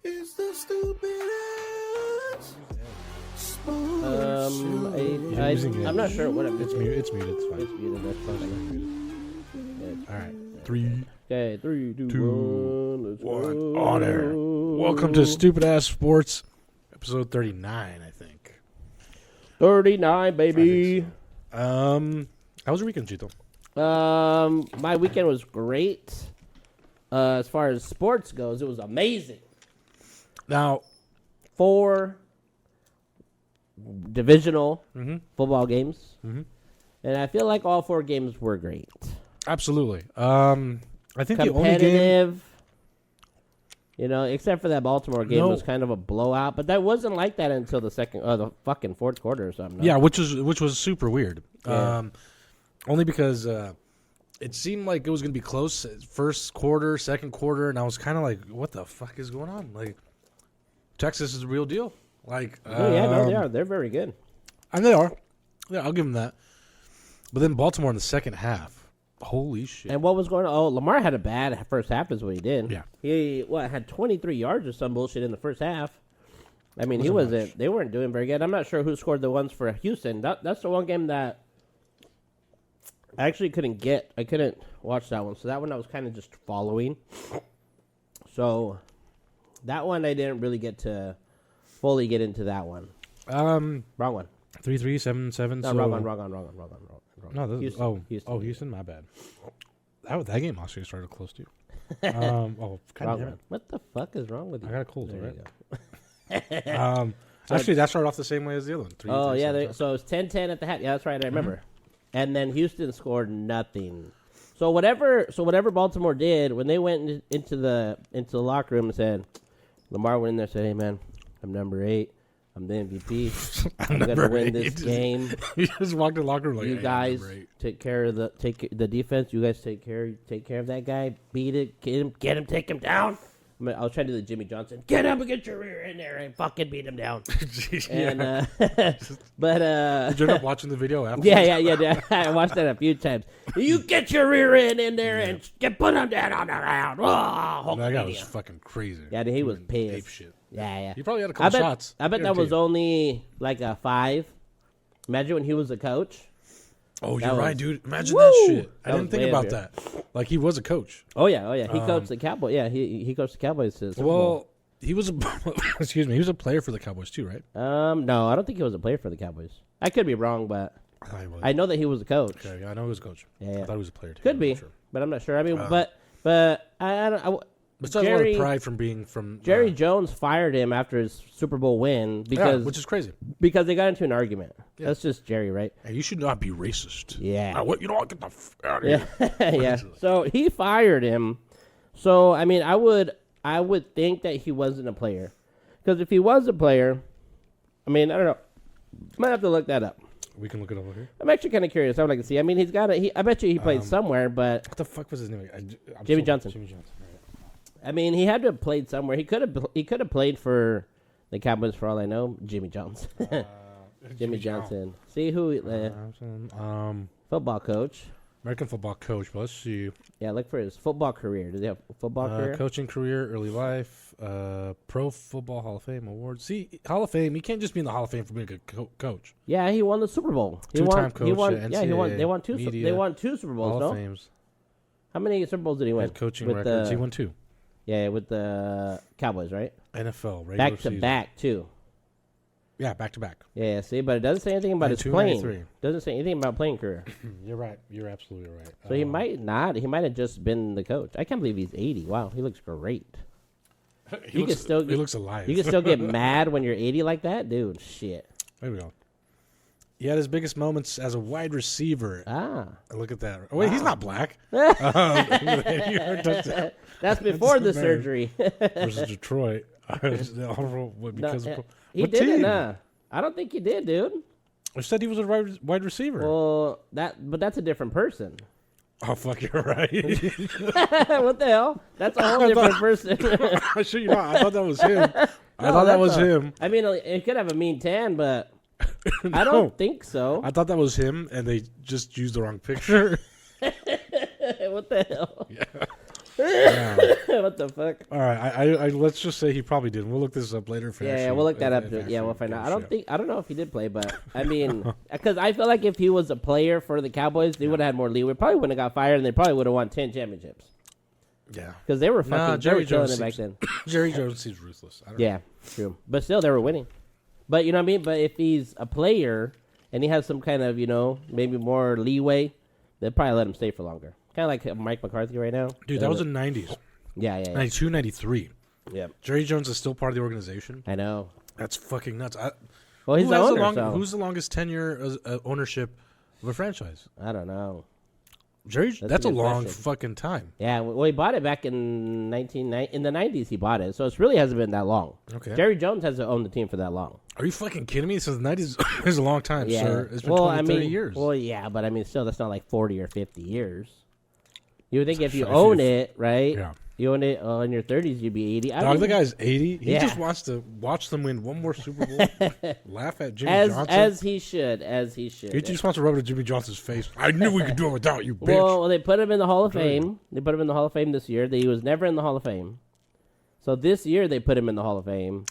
It's the stupidest sports I'm not sure what It's muted. It's muted. It's fine. It's muted. That's fine. All right. 3, Okay, 3, 2, 2, 1. Let's 1. go. On air. Welcome to Stupid Ass Sports, episode 39, I think. 39, baby. How was your weekend, Chito? My weekend was great. As far as sports goes, it was amazing. Now, 4 divisional football games, Mhm. and I feel like all 4 games were great. absolutely. I think the only game. Competitive. You know, except for that Baltimore game No. was kind of a blowout, but that wasn't like that until the fucking fourth quarter or something. Yeah, which was super weird. Yeah. Only because it seemed like it was going to be close first quarter, second quarter, and I was kind of like, "What the fuck is going on?" Like, Texas is the real deal. Like, Oh, yeah, no, they are. They're very good. and they are. Yeah, I'll give them that. But then Baltimore in the second half, holy shit! And what was going on? Oh, Lamar had a bad first half is what he did. Yeah. He had 23 yards or some bullshit in the first half. I mean, Wasn't much. they weren't doing very good. I'm not sure who scored the ones for Houston. That's the one game that I actually couldn't get. I couldn't watch that one. So that one I was kind of just following. So that one I didn't really get to fully get into that one. Wrong one. 3-3-7-7. No, so wrong one. No, this, Houston. Houston. My bad. That game actually started close too. God Wrong damn it. one. What the fuck is wrong with you? I got a cold, There right? you go. Actually, that started off the same way as the other one. 3, Oh, 3, yeah. 7, So it was 10-10 at the half. Yeah, that's right. I remember. And then Houston scored nothing. So whatever Baltimore did, when they went into the locker room and said, Lamar went in there and said, "Hey, man, I'm number 8. I'm the MVP. I'm going to win this game. He just walked in the locker room like, You "Hey, guys number 8." take care of the defense. You guys take care of that guy. Beat it. Get him. Take him down." I was trying to do the Jimmy Johnson. Get up and get your rear in there and fucking beat him down. Yeah. And but Did you end up watching the video after? yeah. I watched that a few times. You get your rear end in there and put him down on the ground. Oh, That guy was fucking crazy. Yeah, he was Ape pissed. shit. Yeah. He probably had a couple shots. I bet that was only like a 5. Imagine when he was a coach. Oh, that you're right, was- dude. Imagine Woo! that shit. I That didn't was think way about up that. Like, he was a coach. Oh yeah. He coached the Cowboys. Yeah, he coached the Cowboys to the Super Bowl. Well, he was a excuse me. He was a player for the Cowboys too, right? No, I don't think he was a player for the Cowboys. I could be wrong, but I thought he was. I know that he was a coach. Okay, yeah, I know he was a coach. Yeah. I thought he was a player too. Could I'm be, not sure. but I'm not sure. I mean, but I don't. But still has a lot of pride from being from Jerry Jones fired him after his Super Bowl win because which is crazy. because they got into an argument. Yeah. That's just Jerry, right? Hey, you should not be racist. Yeah. What? You know what? Get the out of here. Yeah. So he fired him. So I mean, I would think that he wasn't a player, because if he was a player, I mean, I don't know. Might have to look that up. We can look it over here. I'm actually kind of curious. I would like to see. I mean, he's got I bet you he played somewhere, but What the fuck was his name? Jimmy Johnson. Jimmy Johnson. Right. I mean, he had to have played somewhere. He could have played for the Cowboys for all I know. Jimmy Jones. Jimmy Johnson. See who football coach. American football coach. But let's see. Yeah, look for his football career. Does he have a football career? Coaching career, early life, Pro Football Hall of Fame award. See, Hall of Fame. You can't just be in the Hall of Fame for being a good coach. Yeah, he won the Super Bowl. He Two-time coach, He won. NCAA, Yeah, he won. They won 2. media, They won 2 Super Bowls. Hall no, of Fames. how many Super Bowls did he win? Head coaching with records. The, He won 2. Yeah, with the Cowboys, right? NFL regular Back to season. back too. Yeah, back to back. Yeah, see, but it doesn't say anything about his 92, playing. 93. Doesn't say anything about playing career. You're right. You're absolutely right. So he might not. He might have just been the coach. I can't believe he's 80. Wow, he looks great. He looks alive. You can still get mad when you're 80 like that, dude. Shit. There we go. He had his biggest moments as a wide receiver. Ah. Look at that. Oh, wait, he's not black. That's before the man. surgery. Versus Detroit. Because He what didn't. team? I don't think he did, dude. I said he was a wide receiver. Well, but that's a different person. Oh, fuck, you're right. What the hell? That's a whole different person. I sure you not. I thought that was him. I thought that was him. I mean, it could have a mean tan, but I don't think so. I thought that was him, and they just used the wrong picture. What the hell? Yeah. What the fuck? All right, I let's just say he probably did. We'll look this up later. If Yeah, we'll look that up. Yeah, we'll find out. I don't know if he did play, but I mean, because I feel like if he was a player for the Cowboys, they would have had more leeway. Probably wouldn't have got fired, and they probably would have won 10 championships. Yeah, because they were fucking Jerry killing Jones it back then. Jerry Jones seems ruthless. I don't know. Yeah, true. But still, they were winning. But you know what I mean. But if he's a player and he has some kind of maybe more leeway, they'd probably let him stay for longer. Kind of like Mike McCarthy right now. Dude, that was in the 90s. Yeah. 92, 93. Yeah. Jerry Jones is still part of the organization. I know. That's fucking nuts. Well, he's the owner. Who's the longest tenure ownership of a franchise? I don't know. That's a long question. fucking time. Yeah, well, he bought it back in in the 90s. He bought it, so it really hasn't been that long. Okay. Jerry Jones hasn't owned the team for that long. Are you fucking kidding me? Since the 90s is a long time, Yeah. sir. It's been 30 years. Well, yeah, but I mean, still, that's not like 40 or 50 years. You would think if you If own you- it, right? Yeah. You own it in your 30s, you'd be 80. I Dog, mean, the guy's 80. He Yeah. just wants to watch them win one more Super Bowl. Laugh at Jimmy Johnson. as he should, as he should. He just wants to rub it in Jimmy Johnson's face. I knew we could do it without you, bitch. Well, they put him in the Hall of Fame. They put him in the Hall of Fame this year. He was never in the Hall of Fame. So this year they put him in the Hall of Fame.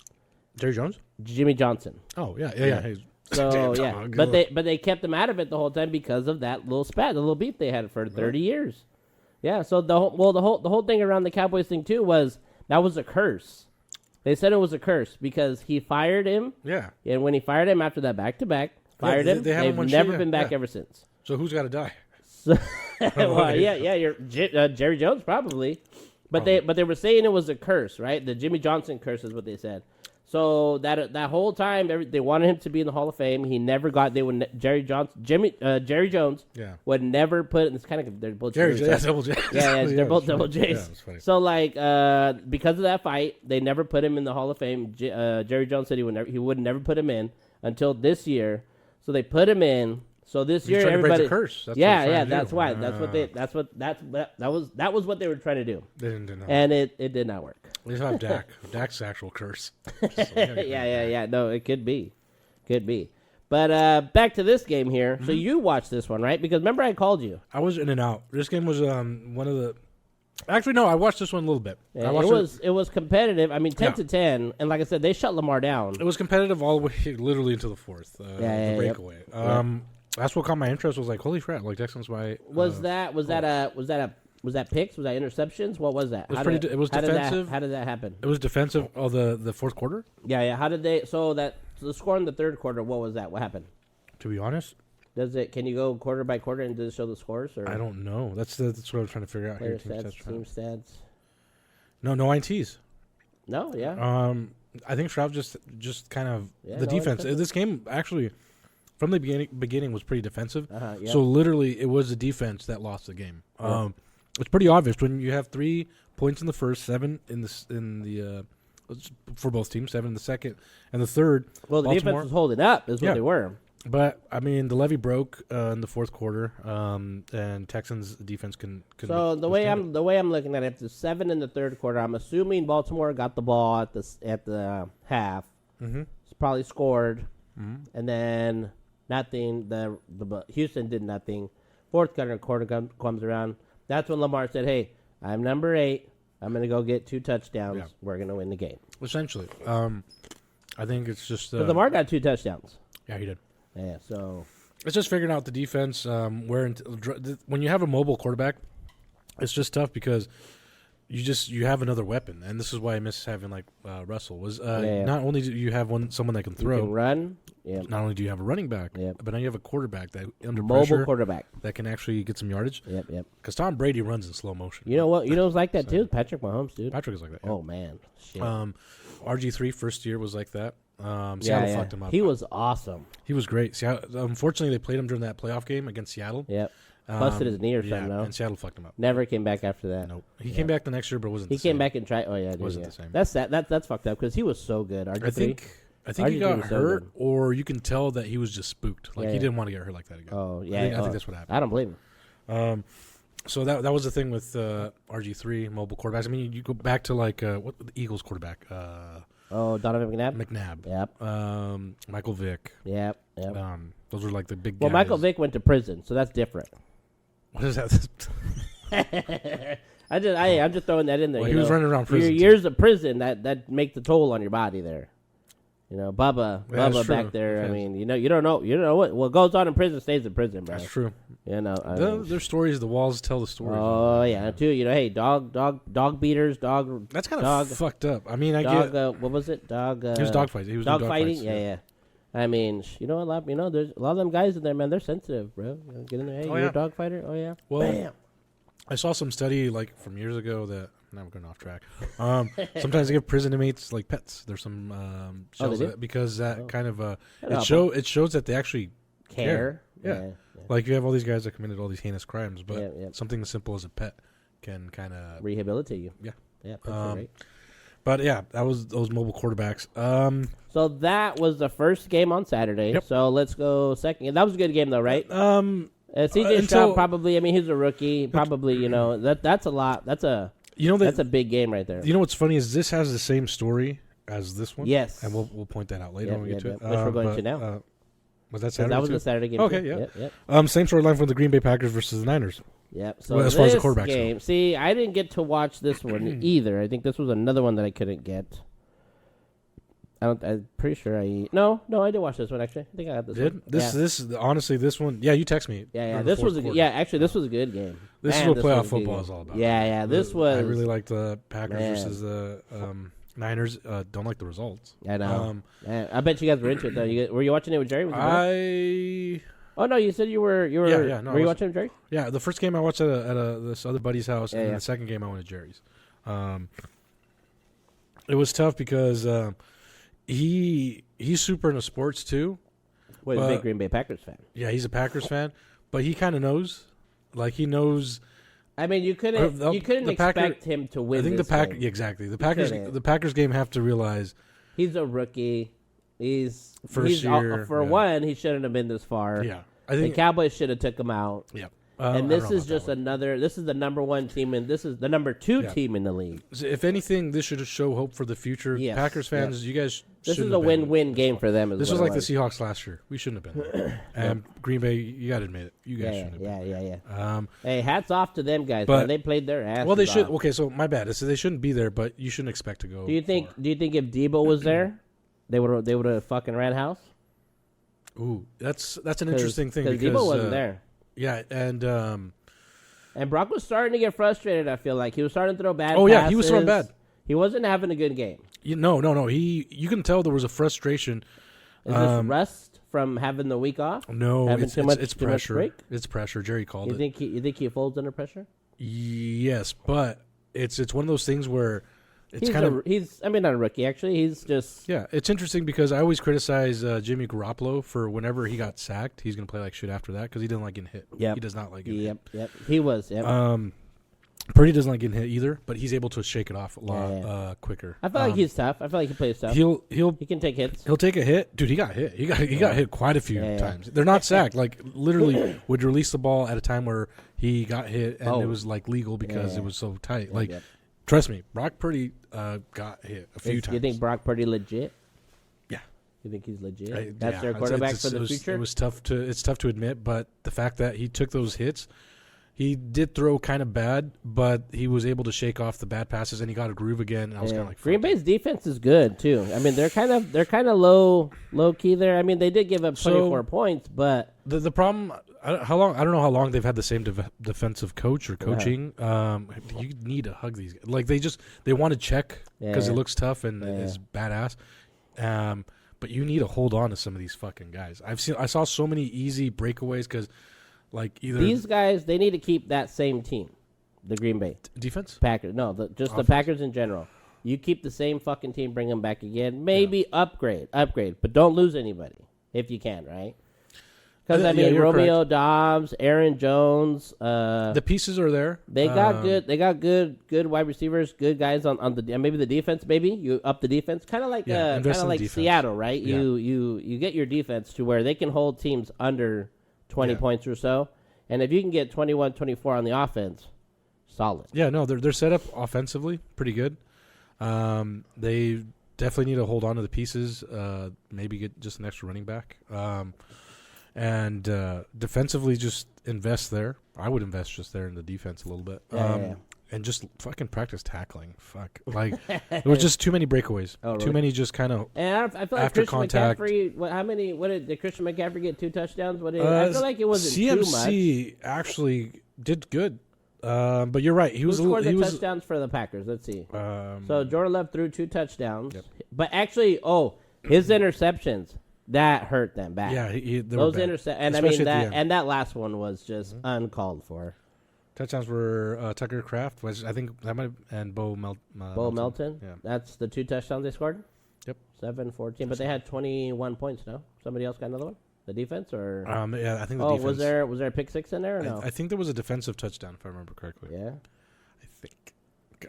Jerry Jones? Jimmy Johnson. Oh, yeah. Hey, So damn, yeah, dog. but they kept him out of it the whole time because of that little spat, the little beef they had for 30 years. Yeah. So the whole thing around the Cowboys thing too was that was a curse. They said it was a curse because he fired him, Yeah. and when he fired him after that back-to-back, fired him. they haven't They've won shit never yet. been back Yeah. ever since. So who's got to die? So, well, yeah, you're Jerry Jones probably, but they were saying it was a curse, right? The Jimmy Johnson curse is what they said. So that whole time they wanted him to be in the Hall of Fame. He never got. Jerry Jones Yeah. would never put. It's kind of they're both Jerry, Jerry yeah, double J. yeah, they're both it's double funny. J's. Yeah, it's funny. So like because of that fight, they never put him in the Hall of Fame. Jerry Jones said he would never put him in until this year. So they put him in. So this He's year trying to break everybody the curse. That's what yeah, he's trying yeah, to that's do. why. That was what they were trying to do. They didn't know. And it did not work. They just have Dak. Dak's actual curse. Yeah. No, it could be. But back to this game here. So you watched this one, right? Because remember I called you. I was in and out. This game was one of the. Actually, no. I watched this one a little bit. I It watched was competitive. I mean, 10 Yeah. to 10, and like I said, they shut Lamar down. It was competitive all the way, literally until the fourth. The yep. breakaway. That's what caught my interest. Was like, holy crap! Like Texans by. Was that picks? Was that interceptions? What was that? It was it was defensive. How did that happen? It was defensive. Oh, the fourth quarter. Yeah. How did they? So the score in the third quarter. What was that? What happened? To be honest, Can you go quarter by quarter and does it show the scores? Or I don't know. That's what I was trying to figure out player here. team stats. No INTs. No. Yeah. I think Shroud just kind of Yeah, the no, defense. it's- This game actually, from the beginning was pretty defensive. Yeah. So literally, it was the defense that lost the game. It's pretty obvious when you have 3 points in the first, 7 in the for both teams, 7 in the second, and the third. well, the Baltimore. defense was holding up. Is what Yeah. they were. But I mean, the levee broke in the fourth quarter, and Texans defense can. So the way I'm looking at it, the 7 in the third quarter. I'm assuming Baltimore got the ball at the half. Mm-hmm. Probably scored, and then nothing. The Houston did nothing. Fourth quarter comes around. That's when Lamar said, "Hey, I'm number 8. I'm going to go get 2 touchdowns. Yeah. We're going to win the game." Essentially, I think it's just. But Lamar got 2 touchdowns. Yeah, he did. Yeah, so It's just figuring out the defense. When you have a mobile quarterback, it's just tough because you have another weapon, and this is why I miss having like Russell. Was Yeah. not only do you have someone that can you throw, can run. Yeah, not only do you have a running back, Yep. but now you have a quarterback that under mobile pressure quarterback. that can actually get some yardage. Yep. Because Tom Brady runs in slow motion. You know what? You know who's like that too? Patrick Mahomes, dude. Patrick is like that. Oh man, shit. RG3 first year was like that. Seattle fucked him up. He was awesome. He was great. Seattle, unfortunately, they played him during that playoff game against Seattle. Yep. Busted his knee or Yeah, something. No? and Seattle fucked him up. Never came back after that. Nope. He came back the next year, but it wasn't. He the came same. back and tried. Oh yeah, dude, Wasn't yeah. the same. That's that's fucked up because he was so good. RG3. I think he RG3 got was so hurt, good. or you can tell that he was just spooked. Like Yeah, he yeah. didn't want to get hurt like that again. Oh yeah. I think that's what happened. I don't blame him. So that was the thing with RG3 mobile quarterbacks. I mean, you go back to like what the Eagles quarterback, Oh, Donovan McNabb. McNabb, Yep. Michael Vick. Yep. Those were like the big. Well, guys. Michael Vick went to prison, so that's different. What is that? I'm just throwing that in there. Well, you he was know. running around prison, Your years of prison that make the toll on your body there. You know, Bubba That's true. back there. I Yes. mean, you don't know what goes on in prison stays in prison, bro. That's true. You know, I mean, Their stories, the walls tell the stories. oh yeah, too. You know, hey, dog beaters, dog. That's kind dog, of fucked up. I mean, I dog. get. What was it? Dog. He was dog fighting. He was dog doing fighting. fights, Yeah. I mean, you know, there's a lot of them guys in there, man. They're sensitive, bro. You know, get in there. Hey, Oh, you're yeah. a dog fighter. Oh yeah. Well, Bam. I saw some study like from years ago that. Now we're going off track. Sometimes they give prison inmates like pets. There's some shows do? that because that kind of That'll it help it shows that they actually Care. Yeah. like you have all these guys that committed all these heinous crimes, but Yeah. something as simple as a pet can kind of Rehabilitate you. Yeah. Yeah. That's right. But yeah, that was those mobile quarterbacks. So that was the first game on Saturday. Yep. So let's go second. That was a good game though, right? CJ until- Stroud probably. I mean, he's a rookie. Probably, you know, that's a lot. That's a big game right there. You know what's funny is this has the same story as this one. Yes. and we'll point that out later when we get to it. Which we're going to now. Was that 'Cause Saturday? that was too? the Saturday game. Okay, too. yeah. Yep. Same storyline for the Green Bay Packers versus the Niners. Yep. So Well, as far as the this quarterbacks go. game, see, I didn't get to watch this one either. I think this was another one that I couldn't get. I'm pretty sure No, I did watch this one actually. I think I got this one. This honestly this one? Yeah, you text me. Yeah. in the This was fourth a good, quarter. actually this was a good game. This Man, is what playoff was a good football game. is all about. Yeah. This was. I really like the Packers Man. versus the Niners. Don't like the results. I know. Man, I bet you guys were into it though. Were you watching it with Jerry? Was it good? Oh no, you said you were. Yeah, no, were you watching it with Jerry? Yeah, the first game I watched at this other buddy's house, and yeah. the second game I went to Jerry's. It was tough because he's super into sports too. Wait, a big Green Bay Packers fan. Yeah, he's a Packers fan, but he kind of knows. Like he knows. I mean, you couldn't the expect him to win. I think this game. exactly. The couldn't. The Packers game have to realize He's a rookie. First year, for yeah. one, he shouldn't have been this far. Yeah, I The think. Cowboys should have took him out. Yeah, And this is just another. This is the number one team, and this is the number two Yeah. team in the league. If anything, this should show hope for the future. Yes, Packers fans, you guys. This shouldn't is a have been. win-win game for them. This was like the Seahawks last year. We shouldn't have been there. And Green Bay, you got to admit it. You guys shouldn't have been. Yeah. Hey, hats off to them guys. but- Man. They played their ass. Well, they should. Okay, so my bad. So they shouldn't be there, but you shouldn't expect to go. Do you think? far. Do you think if Debo was there, they would have fucking ran house? Ooh, that's an interesting thing because Debo wasn't there. Yeah, and And Brock was starting to get frustrated. I feel like he was starting to throw bad. Oh, yeah, he was throwing passes. bad. He wasn't having a good game. no. You can tell there was a frustration. Is this rust from having the week off? No, Having it's too much pressure. break? It's pressure. Jerry called You it. think he folds under pressure? Yes, but it's one of those things where it's He's kind of not a rookie actually. He's just yeah. It's interesting because I always criticize Jimmy Garoppolo for whenever he got sacked, he's gonna play like shit after that because he didn't like getting hit. Yep. He does not like getting hit. Yep. He was. Yep. Purdy doesn't like getting hit either, but he's able to shake it off a lot Yeah. quicker. I feel like he's tough. I feel like he plays tough. He'll He can take hits. He'll take a hit, dude. He got hit. He got hit quite a few Yeah. times. They're not sacked. Like literally, would release the ball at a time where he got hit, and Oh. it was like legal because Yeah. it was so tight. Like, Yep. trust me, Brock Purdy got hit a few times. You think Brock Purdy legit? Yeah. You think he's legit? Yeah, That's their it's- quarterback it's- for the it was, future. It was tough to. It's tough to admit, but the fact that he took those hits, he did throw kind of bad, but he was able to shake off the bad passes, and he got a groove again. And I was kind of like, Green fuck. Bay's defense is good too. I mean, they're kind of low key there. I mean, they did give up 24 points, but The problem, I don't know how long they've had the same defensive coach or coaching. You need to hug these guys. Like they want to check because Yeah. it looks tough and is badass. But you need to hold on to some of these fucking guys. I saw so many easy breakaways because like either these guys they need to keep that same team, the Green Bay defense. Packers. No, the Packers in general. You keep the same fucking team, bring them back again. Maybe upgrade, but don't lose anybody if you can, right? Because I mean, you're Romeo Dobbs, Aaron Jones. The pieces are there. They got good. They got good wide receivers. Good guys on the maybe the defense. Maybe you up the defense, kind of like invest in the defense. Seattle, right? Yeah. You get your defense to where they can hold teams under 20 points or so, and if you can get 21, 24 on the offense, solid. Yeah, no, they're set up offensively pretty good. They definitely need to hold on to the pieces. Maybe get just an extra running back. And defensively, just invest there. I would invest just there in the defense a little bit. Yeah. and just fucking practice tackling. Fuck, like there was just too many breakaways, Oh, really? too many just kind of. And I feel like After Christian contact- McCaffrey. What did Christian McCaffrey get 2 touchdowns? I feel like it wasn't too much. CMC actually did good, but you're right. He Who was scored the he was. touchdowns for the Packers? Let's see. Um, So Jordan Love threw 2 touchdowns, Yep. but actually, his interceptions that hurt them bad. yeah, they were those bad. and I Especially mean at the that end. and that last one was just uncalled for. Touchdowns were Tucker Kraft, which I think that might, and Bo Melton. Yeah. That's the 2 touchdowns they scored. Yep. 7-14, but they had 21 points. No, somebody else got another one. The defense or Yeah, I think the oh, defense. was there a pick 6 in there? Or no. I think there was a defensive touchdown, if I remember correctly. Yeah. I think.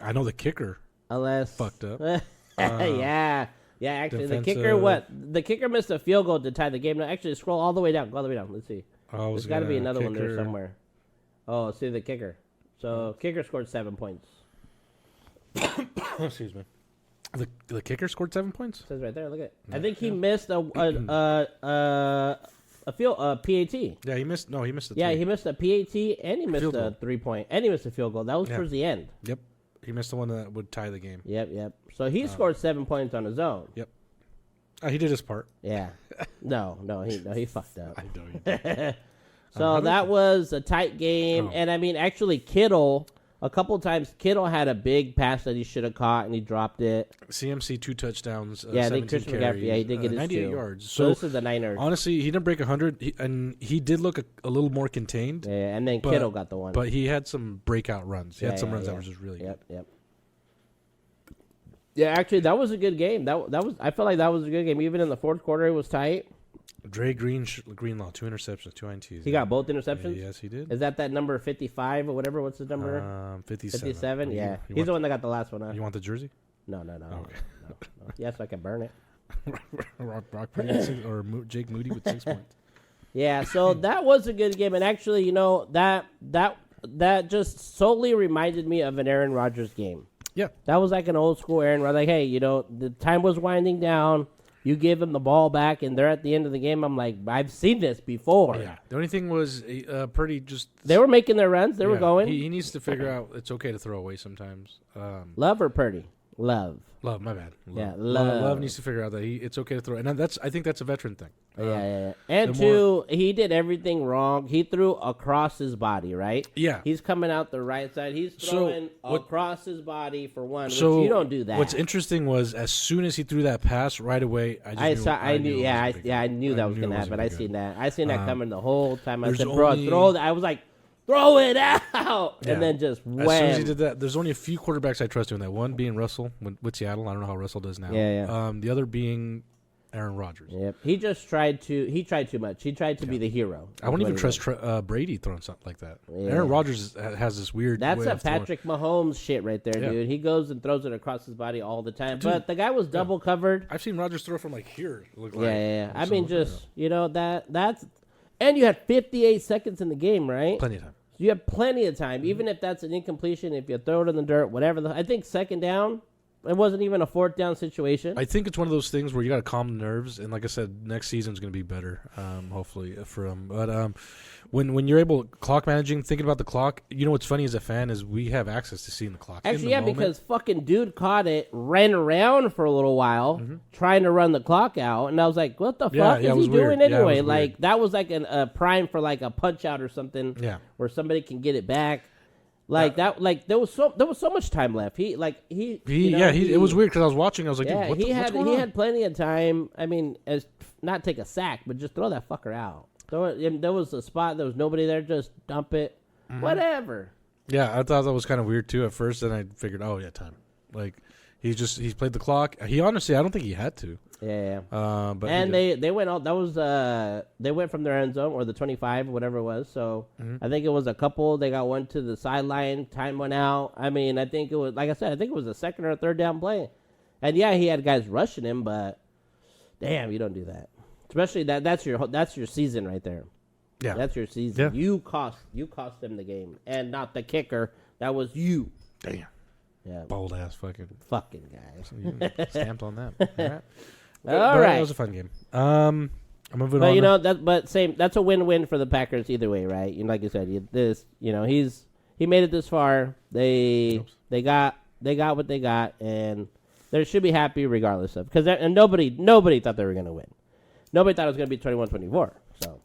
I know the kicker Unless fucked up. yeah. Actually, the kicker defensive- the kicker missed a field goal to tie the game. No, actually, scroll all the way down. Go all the way down. Let's see. Oh, There's got to be another one there somewhere. Oh, see the kicker. So kicker scored 7 points. Excuse me. The kicker scored 7 points. It says right there. Look at it. I think he missed a PAT. Yeah, he missed. No, he missed the. Yeah, 3. he missed a PAT and he missed Field a goal. 3-point and he missed a field goal. That was Yeah. towards the end. Yep, he missed the one that would tie the game. Yep. So he scored 7 points on his own. He did his part. Yeah. No, he fucked up. I know he did. So that was a tight game, Oh. and I mean, actually, Kittle. A couple times, Kittle had a big pass that he should have caught, and he dropped it. CMC 2 touchdowns. Yeah, I 17 think Christian carries, McCaffrey. Yeah, he did get his 98 2. yards. So So this is the Niners. honestly, he didn't break 100, and he did look a little more contained. Yeah, and then But- Kittle got the one. But he had some breakout runs. He had some runs that were just really good. Yep. Yeah, actually, that was a good game. That was. I felt like that was a good game. Even in the fourth quarter, it was tight. Dre Greenlaw, 2 interceptions, 2 INTs. He got both interceptions. Yes, he did. Is that number 55 or whatever? What's his number? 57. 57. Yeah, You he's want, the one that got the last one. Huh? you want the jersey? No. Okay. No. Yes, I can burn it. Brock Purdy with 6, or Jake Moody with 6 points. Yeah, so that was a good game, and actually, that just solely reminded me of an Aaron Rodgers game. Yeah. That was like an old school Aaron Rodgers. Like, hey, the time was winding down. You give them the ball back, and they're at the end of the game. I'm like, I've seen this before. Yeah. The only thing was Purdy just. They were making their runs. They were yeah, going. He needs to figure out it's okay to throw away sometimes. Love or Purdy? Love. Love, my bad. Love. Yeah, Love Love. needs to figure out that it's okay to throw. And I think that's a veteran thing. Yeah. And the two, he did everything wrong. He threw across his body, right? Yeah. He's coming out the right side. He's So, throwing what- across his body for one, So which you don't do that. What's interesting was as soon as he threw that pass right away, I knew I knew it that was was gonna gonna be happen. good. I seen that. I seen that coming the whole time. I there's said, "Bro, only- throw that." I was like, "Throw it out!" Yeah. And then just As soon as he wham. did that, there's only a few quarterbacks I trust doing that. One being Russell with Seattle. I don't know how Russell does now. Yeah. The other being Aaron Rodgers. Yep. He just tried too much. He tried to be the hero. I wouldn't even That's what trust Brady throwing something like that. Yeah. Aaron Rodgers has this weird. That's way a of throwing. Patrick Mahomes shit right there, Yeah. dude. He goes and throws it across his body all the time. But the guy was double covered. I've seen Rodgers throw from like here. It looked Yeah. like. I So, mean, just that's, and you had 58 seconds in the game, right? plenty of time. You have plenty of time, even if that's an incompletion. If you throw it in the dirt, whatever. I think second down, it wasn't even a fourth down situation. I think it's one of those things where you got to calm the nerves, and like I said, next season's going to be better, hopefully for him. But when you're able clock managing, thinking about the clock, you know what's funny as a fan is we have access to seeing the clock. In Actually, the yeah, moment. because fucking dude caught it, ran around for a little while, Mm-hmm. trying to run the clock out, and I was like, "What the Yeah, fuck yeah, it is was he weird. doing Yeah, it anyway?" was Like weird. that was like a prime for like a punch out or something, Yeah. where somebody can get it back. Like that, like there was so much time left. It was weird because I was watching. I was like, Yeah, dude, what's going he on? had plenty of time. I mean, not take a sack, but just throw that fucker out. Throw it. And there was a spot. There was nobody there. Just dump it. Mm-hmm. Whatever. Yeah, I thought that was kind of weird too at first. Then I figured, oh yeah, time. Like he's played the clock. He honestly, I don't think he had to. Yeah. But And he did. they went out. That was they went from their end zone or the 25 or whatever it was. So Mm-hmm. I think it was a couple. They got one to the sideline. Time went out. I mean, I think it was like I said. I think it was a second or third down play. And yeah, he had guys rushing him, but damn, you don't do that. Especially that's your season right there. yeah, That's your season. Yeah. You cost them the game, and not the kicker. That was you. damn, Yeah, bold ass fucking fucking guys. you stamped on that. All right, All But right. that was a fun game. I'm moving But on. you know That's a win-win for the Packers either way, right? Like you said, he he made it this far. They got what they got, and they should be happy regardless of because and nobody thought they were gonna win. Nobody thought it was gonna be 21-24. So.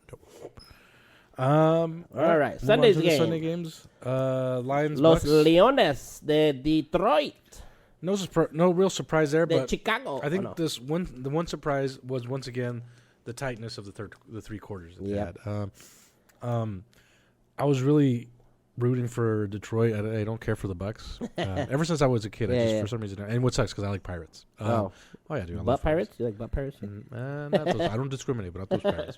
All right. Sunday's game. Sunday games. Lions. Los Bucks. Leones de Detroit. No real surprise there, De but Chicago. I think the one surprise was once again the tightness of the 3 quarters that they Yep. had. I was really rooting for Detroit. I don't care for the Bucks. Ever since I was a kid, for some reason, and what sucks because I like Pirates. Oh yeah, dude. I love butt pirates? You like butt pirates? Not those. I don't discriminate, but not those Pirates.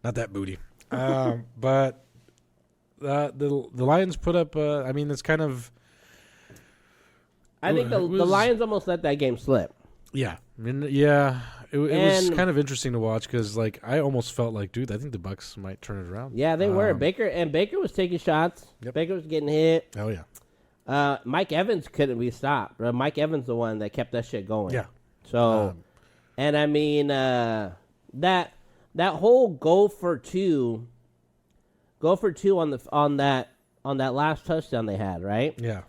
Not that booty. But the Lions put up. I mean, it's kind of. I think the Lions almost let that game slip. Yeah, It was kind of interesting to watch because, like, I almost felt like, dude, I think the Bucks might turn it around. Yeah, they were. Baker was taking shots. Yep. Baker was getting hit. Oh yeah. Mike Evans couldn't be stopped. Mike Evans the one that kept that shit going. Yeah. So, and I mean that whole go for two on that last touchdown they had, right? Yeah.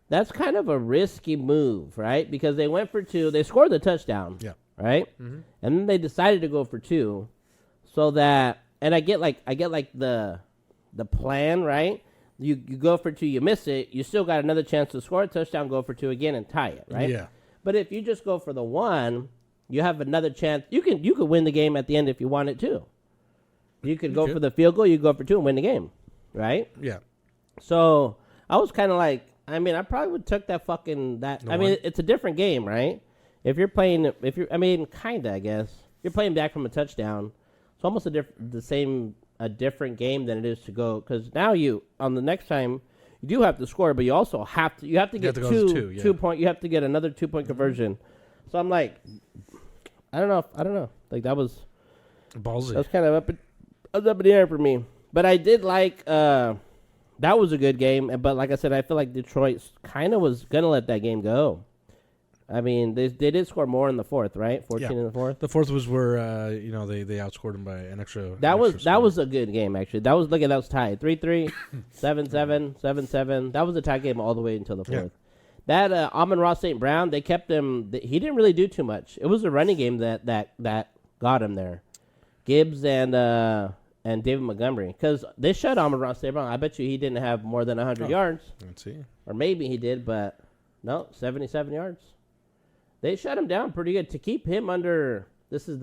That's kind of a risky move, right? Because they went for 2, they scored the touchdown. Yeah. Right? Mm-hmm. And then they decided to go for 2 so that and I get like the plan, right? You go for 2, you miss it, you still got another chance to score a touchdown, go for 2 again and tie it, right? Yeah. But if you just go for the 1, you have another chance. You could win the game at the end if you wanted to. You could go for the field goal, you go for 2 and win the game, right? Yeah. So I was kind of like, I mean, I probably would took that fucking that. I mean, it's a different game, right? If you're playing, kinda, I guess you're playing back from a touchdown. It's almost a different game than it is to go because now on the next time you do have to score, but you also have to get two point. You have to get another 2-point conversion. So I'm like, I don't know. Like that was ballsy. That was kind of up in the air for me. But I did like. That was a good game, but like I said, I feel like Detroit kind of was going to let that game go. I mean, they did score more in the fourth, right? 14 in the fourth. The fourth was where they outscored them by an extra. That was a good game actually. That was tied 3-3, 7-7, 7-7. That was a tie game all the way until the fourth. Yeah. That Amon-Ra St. Brown, they kept him. He didn't really do too much. It was a running game that got him there. Gibbs and David Montgomery, because they shut Amon-Ra St. Brown. I bet you he didn't have more than 100 yards. Let's see. Or maybe he did, but no, 77 yards. They shut him down pretty good to keep him under. This is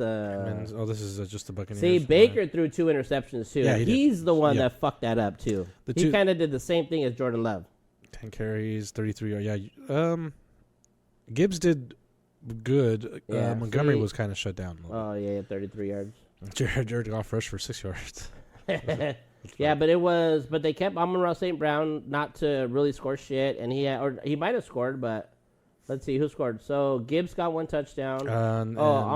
just the Buccaneers. See, Baker threw 2 interceptions too. Yeah, he's the one that fucked that up too. He kind of did the same thing as Jordan Love. 10 carries, 33 yards. Yeah. Gibbs did good. Yeah, Montgomery was kind of shut down. Oh yeah, 33 yards. Jared Goff rushed for 6 yards. Yeah, but they kept Amon-Ra St. Brown not to really score shit, and he might have scored, but let's see who scored. So Gibbs got 1 touchdown.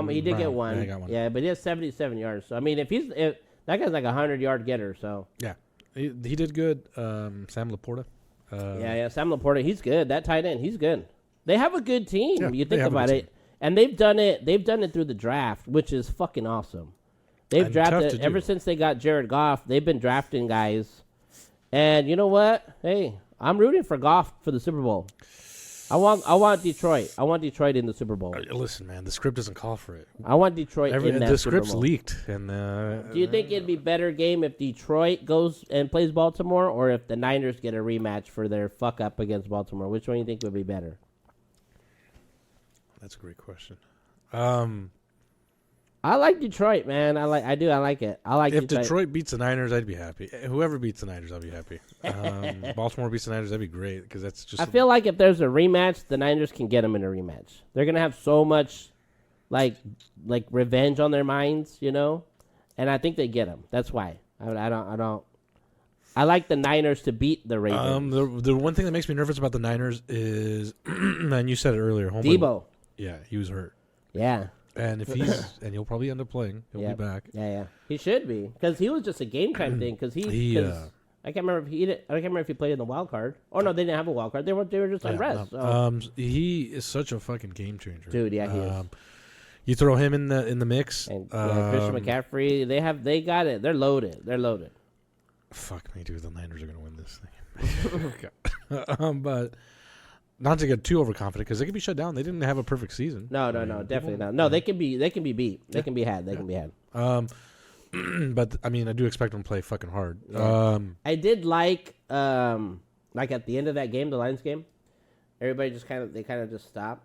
He did get 1. Yeah, he got 1. Yeah, but he has 77 yards. So I mean, if that guy's like a 100-yard getter, so yeah, he did good. Sam Laporta. Sam Laporta, he's good. That tight end, he's good. They have a good team. Yeah, you think about it, and they've done it through the draft, which is fucking awesome. They've drafted ever since they got Jared Goff. They've been drafting guys, and you know what? Hey, I'm rooting for Goff for the Super Bowl. I want Detroit. I want Detroit in the Super Bowl. Listen, man, the script doesn't call for it. I want Detroit in that the Super Bowl. script's leaked, and do you think it'd be better game if Detroit goes and plays Baltimore, or if the Niners get a rematch for their fuck up against Baltimore? Which one do you think would be better? That's a great question. I like Detroit, man. I like it. I like if Detroit beats the Niners, I'd be happy. Whoever beats the Niners, I'll be happy. Baltimore beats the Niners, that'd be great because that's just. I feel like if there's a rematch, the Niners can get them in a rematch. They're gonna have so much, like revenge on their minds, you know, and I think they get them. That's why I don't. I like the Niners to beat the Ravens. The one thing that makes me nervous about the Niners is, and you said it earlier, Debo. Yeah, he was hurt. Yeah. And if and he'll probably end up playing. He'll be back. Yeah. He should be because he was just a game time thing. Because I can't remember if he played in the wild card. Oh no, they didn't have a wild card. They were just on rest. So. He is such a fucking game changer, dude. Yeah, he is. You throw him in the mix. And Christian McCaffrey, they got it. They're loaded. Fuck me, dude. The Niners are gonna win this thing. But not to get too overconfident because they can be shut down. They didn't have a perfect season. No, definitely not. No, they can be beat. They can be had. They can be had. But I mean, I do expect them to play fucking hard. Yeah. I did like at the end of that game, the Lions game, everybody just kind of just stopped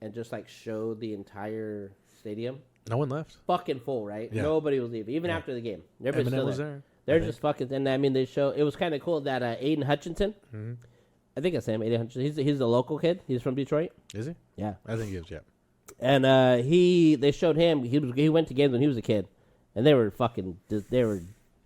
and just like showed the entire stadium. No one left. Fucking full, right? Yeah. Nobody was leaving, even after the game. Everybody's Eminem still was there. there. They're just fucking, and I mean, they show. It was kind of cool that Aiden Hutchinson. Mm-hmm. I think it's him. Aiden Hutchinson. He's a local kid. He's from Detroit. Is he? Yeah, I think he is. Yeah. and they showed him. He went to games when he was a kid, and they were they were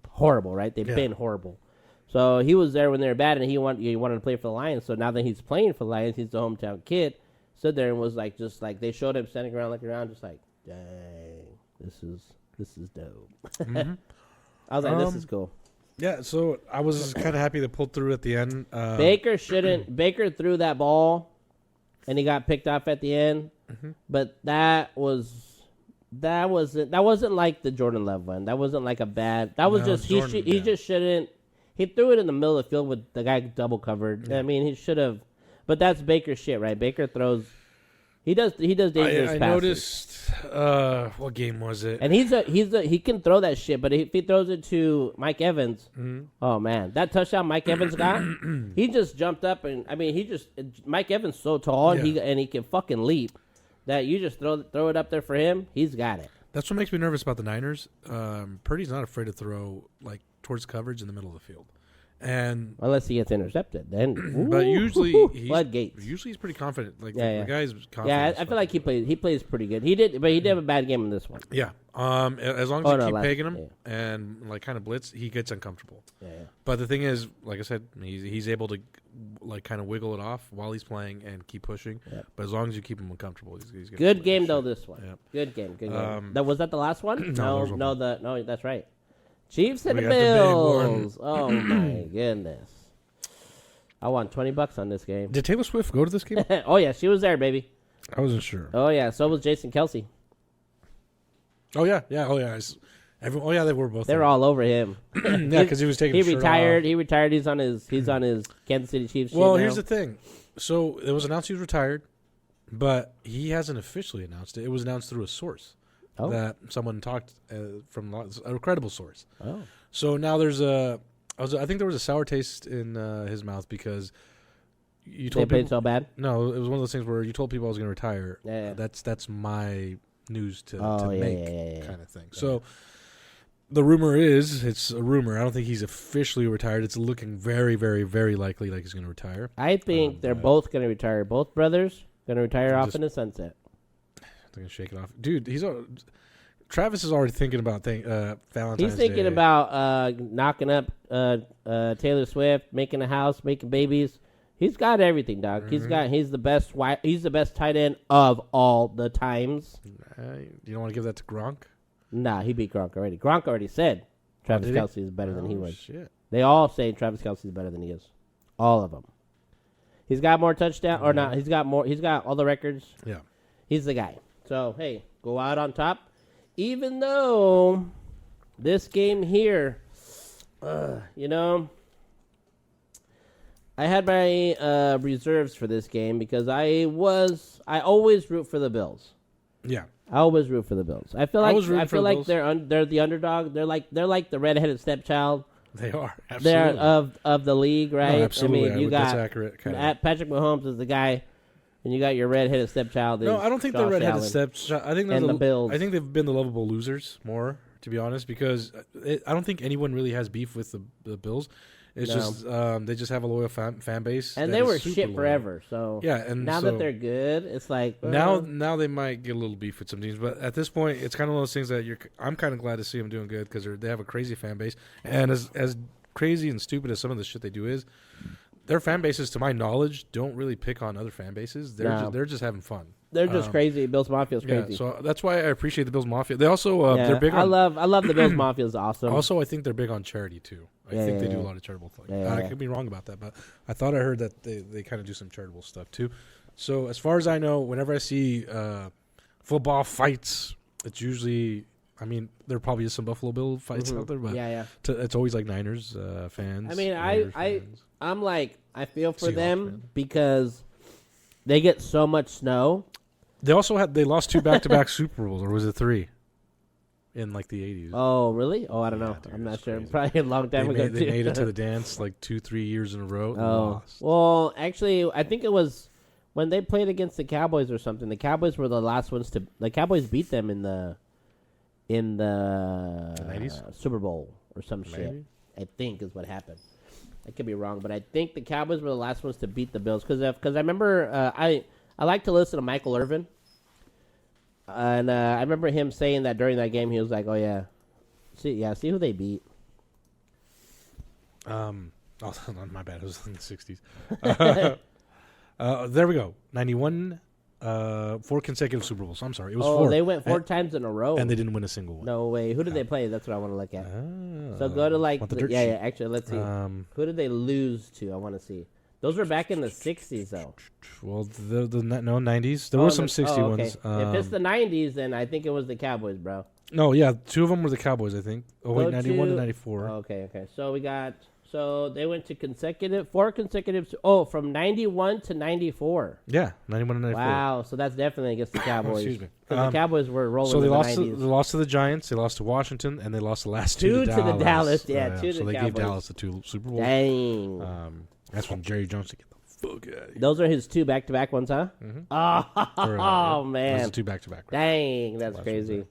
horrible, right? They've been horrible. So he was there when they were bad, and he wanted to play for the Lions. So now that he's playing for the Lions, he's the hometown kid. Stood there and was like, just like they showed him standing around, looking around, just like, dang, this is dope. Mm-hmm. I was like, this is cool. Yeah, so I was kind of happy they pulled through at the end. Baker threw that ball, and he got picked off at the end. Mm-hmm. But that wasn't like the Jordan Love one. That wasn't like a bad. That was just he just shouldn't. He threw it in the middle of the field with the guy double covered. Yeah. I mean, he should have. But that's Baker's shit, right? Baker throws. He does dangerous passes. I noticed. What game was it? And he can throw that shit, but if he throws it to Mike Evans, oh man, that touchdown Mike Evans got, he just jumped up and I mean Mike Evans so tall and he can fucking leap that you just throw it up there for him, he's got it. That's what makes me nervous about the Niners. Purdy's not afraid to throw like towards coverage in the middle of the field. And unless he gets intercepted, then but usually he's pretty confident. Like the guy's confident. Yeah, I feel like he plays pretty good. He did have a bad game in this one. Yeah. As long as you keep pegging him and like kind of blitz, he gets uncomfortable. Yeah. But the thing is, like I said, he's able to like kind of wiggle it off while he's playing and keep pushing. Yeah. But as long as you keep him uncomfortable, he's good game though. This one. Yeah. Good game. Good game. Was that the last one? No, that's right. Chiefs and the Bills. Oh my goodness! I won $20 on this game. Did Taylor Swift go to this game? Oh yeah, she was there, baby. I wasn't sure. Oh yeah, so was Jason Kelsey. Oh yeah. They were both. They were all over him. Yeah, because he was taking. He retired. He retired. He's on his Kansas City Chiefs. Well, here's the thing. So it was announced he was retired, but he hasn't officially announced it. It was announced through a source. That someone talked from a credible source. Oh, so now there's I think there was a sour taste in his mouth because you told they played so bad. No, it was one of those things where you told people I was going to retire. Yeah. That's my news to make kind of thing. Yeah. So the rumor is it's a rumor. I don't think he's officially retired. It's looking very, very, very likely like he's going to retire. I think they're both going to retire. Both brothers going to retire off in the sunset. They're gonna shake it off, dude. Travis is already thinking about Valentine's Day. He's thinking about knocking up Taylor Swift, making a house, making babies. He's got everything, dog. Mm-hmm. He's the best. He's the best tight end of all the times. You don't want to give that to Gronk? Nah, he beat Gronk already. Gronk already said Travis Kelce is better than he was. Shit. They all say Travis Kelce is better than he is. All of them. He's got more touchdowns or not? He's got more. He's got all the records. Yeah. He's the guy. So, hey, go out on top. Even though this game here, I had my reserves for this game because I always root for the Bills. Yeah. I always root for the Bills. I feel like they're the underdog. They're like the redheaded stepchild. They are. Absolutely. They're of the league, right? No, absolutely. I mean, that's accurate. Patrick Mahomes is the guy. And you got your redheaded stepchild. No, I don't think they're redheaded stepchild. I think they're the Bills. I think they've been the lovable losers more, to be honest, because I don't think anyone really has beef with the Bills. It's just they just have a loyal fan base, and they were shit forever. So yeah, and now that they're good, it's like now they might get a little beef with some teams, but at this point, it's kind of one of those things that I'm kind of glad to see them doing good because they have a crazy fan base, and as crazy and stupid as some of the shit they do is. Their fan bases, to my knowledge, don't really pick on other fan bases. They're just having fun. They're just crazy. Bills Mafia's crazy. Yeah, so that's why I appreciate the Bills Mafia. They also they're big. I love the Bills Mafia. Is awesome. Also, I think they're big on charity too. I think they do a lot of charitable things. I could be wrong about that, but I thought I heard that they kind of do some charitable stuff too. So as far as I know, whenever I see football fights, it's usually. I mean, there probably is some Buffalo Bill fights out there, but it's always like Niners fans. I mean, I'm like, I feel for Seahawks, them man. because they get so much snow. They lost 2 back-to-back Super Bowls, or was it 3? In like the 80s. Oh, really? Oh, I don't know. dude, I'm not that's sure. crazy. Probably a long time ago, They too. made it to the dance like 2-3 years in a row. And Oh, lost. well, actually, I think it was when they played against the Cowboys or something. The Cowboys were the last ones to. The Cowboys beat them in the 90s? Super Bowl or some shit. Maybe. I think is what happened. I could be wrong, but I think the Cowboys were the last ones to beat the Bills because I remember I like to listen to Michael Irvin, and I remember him saying that during that game he was like, "Oh yeah, see who they beat." Oh, my bad. It was in the 60s. There we go. 91, 4 consecutive Super Bowls. I'm sorry. It was 4. They went 4 times in a row. And they didn't win a single one. No way. Who did they play? That's what I want to look at. Ah, So go to like want the the- dirt yeah, sheet? yeah. Actually, let's see. Who did they lose to? I want to see. Those were back in the 60s, though. Well, the 90s. There were some 60 okay. ones. If it's the 90s, then I think it was the Cowboys, bro. No, yeah, 2 of them were the Cowboys, I think. Oh, wait, Go 91 to- to 94. Okay. So we got. So they went to 4 consecutive. From 91 to 94. Yeah, 91 to 94. Wow. So that's definitely against the Cowboys. Excuse me. 'Cause the Cowboys were rolling. So they in the lost. 90s. They lost to the Giants. They lost to Washington, and they lost the last 2 Two to to the Dallas. Dallas, yeah, 2 to so the they Cowboys. gave Dallas the 2 Super Bowls. Dang. That's when Jerry Jones said, "Get the fuck out of here." Those are his 2 back-to-back ones, huh? Or, Oh Those man. are 2 back-to-back. Right? Dang, that's Last crazy. one's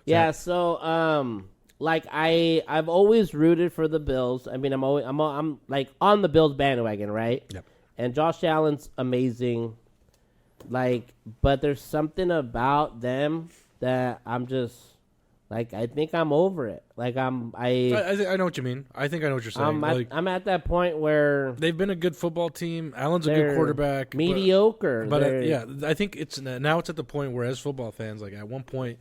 Yeah, so like I've always rooted for the Bills. I mean, I'm like on the Bills bandwagon, right? Yep. And Josh Allen's amazing. Like, but there's something about them that I'm just like I think I'm over it. Like I know what you mean. I think I know what you're saying. I'm at that point where They've been a good football team. Allen's a they're good quarterback. mediocre. But They're- yeah, I think it's at the point where as football fans, like at one point,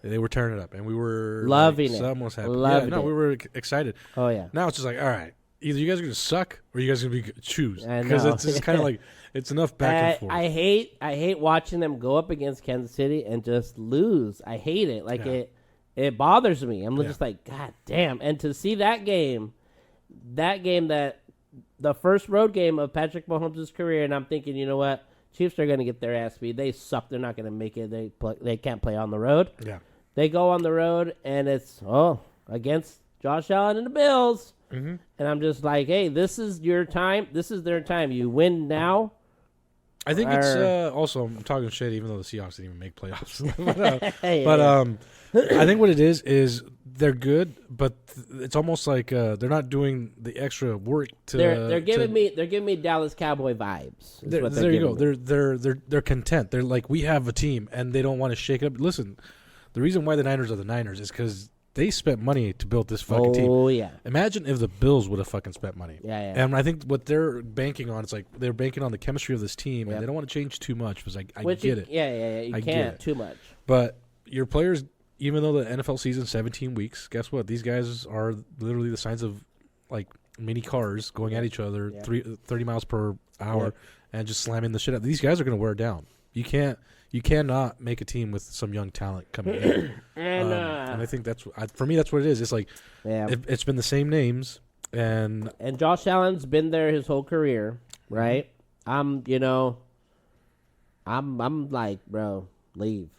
they were turning it up, and we were Loving like, it. Something was happening. Loved we it. were excited. oh yeah. Now it's just like, all right, either you guys are gonna suck or you guys are gonna be good. Choose, I because know. it's just kind of like it's enough back and forth. I hate watching them go up against Kansas City and just lose. I hate it. Like Yeah. it bothers me. I'm Yeah. just like, God damn. And to see that the first road game of Patrick Mahomes' career, and I'm thinking, you know what? Chiefs are gonna get their ass beat. They suck. They're not gonna make it. They can't play on the road. yeah, They go on the road and it's against Josh Allen and the Bills. mm-hmm. And I'm just like, hey, this is your time. This is their time. You win now. I think it's Or- also I'm talking shit, even though the Seahawks didn't even make playoffs. Yeah. I think what it is they're good, but it's almost like they're not doing the extra work to. They're giving me Dallas Cowboy vibes. is what they're There you go. giving me. They're content. They're like, we have a team, and they don't want to shake it up. Listen, the reason why the Niners are the Niners is because they spent money to build this fucking team. Oh yeah, Imagine if the Bills would have fucking spent money. yeah. And I think what they're banking on, it's like they're banking on the chemistry of this team, Yep. and they don't want to change too much because I Which get it. Yeah. You I get can't it. too much. But your players, even though the NFL season's 17 weeks, guess what? These guys are literally the size of like mini cars going at each other, Yeah. 30 miles per hour, Yeah. and just slamming the shit out. These guys are going to wear it down. You cannot make a team with some young talent coming in. And And I think for me, that's what it is. It's like yeah. it's been the same names, and And Josh Allen's been there his whole career, right? I'm like, bro, leave.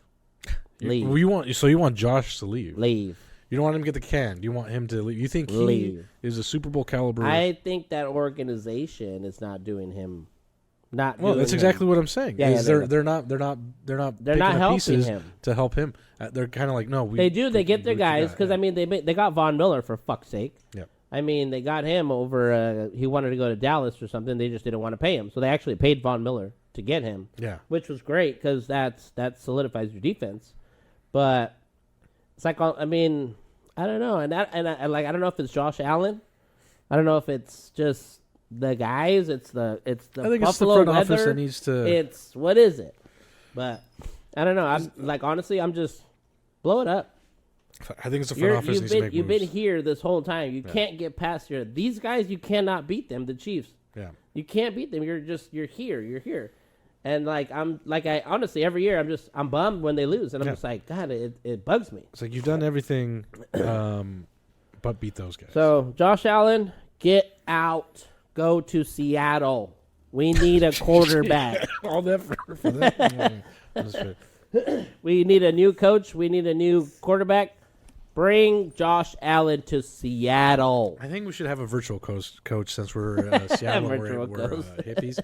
Leave. you want Josh to leave. Leave. You don't want him to get the can. You want him to leave. You think he Leave. is a Super Bowl caliber? I think that organization is not doing him. Not Well, doing that's him. exactly what I'm saying. Yeah, is yeah, they're not They're picking not up helping pieces him. to help him. They're kind of like, no, They do. They get their guys because I mean they got Von Miller for fuck's sake. Yep. I mean they got him over. He wanted to go to Dallas or something. They just didn't want to pay him, so they actually paid Von Miller to get him, yeah, which was great because that solidifies your defense. But it's like I mean I don't know, and I don't know if it's Josh Allen. I don't know if it's just the guys. It's the I think Buffalo it's the front weather. office that needs to. It's what is it? But I don't know. I'm like honestly, I'm just blow it up. I think it's the front office needs to make You've moves. been here this whole time. You can't get past here. These guys, you cannot beat them. The Chiefs, Yeah, you can't beat them. You're here. You're here. And like I honestly every year I'm bummed when they lose, and I'm Yeah. just like God, it bugs me. it's like you've done everything, but beat those guys. So Josh Allen, get out, go to Seattle. We need a quarterback. All that for that. Mm, that's fair. We need a new coach. We need a new quarterback. Bring Josh Allen to Seattle. I think we should have a virtual coach since we're Seattle. Virtual we're coach. hippies.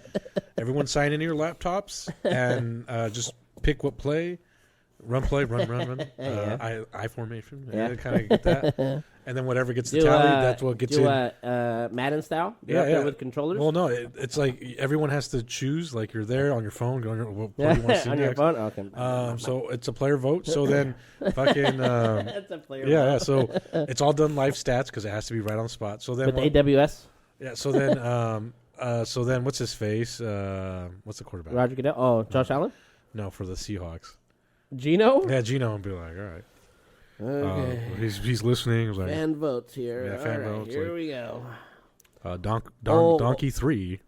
Everyone sign into your laptops and just pick what play. Run. Yeah. I formation. Yeah. Kind of get that. And then whatever gets the tally, that's what gets in. Madden style? You're up there with controllers? Well, no, it's like everyone has to choose. Like you're there on your phone, going, what play you want to see on your next. phone? Okay. So it's a player vote. So then fucking... That's a player yeah, vote. so it's all done live stats because it has to be right on the spot. So then... With AWS? Yeah, so then what's his face? What's the quarterback? Roger Goodell? Oh, Josh Allen? No, for the Seahawks. Gino? Yeah, Gino would be like, all right. Okay. He's listening. I was like, Fan votes here. Yeah, fan All right, votes, Here like- we go. Donkey 3.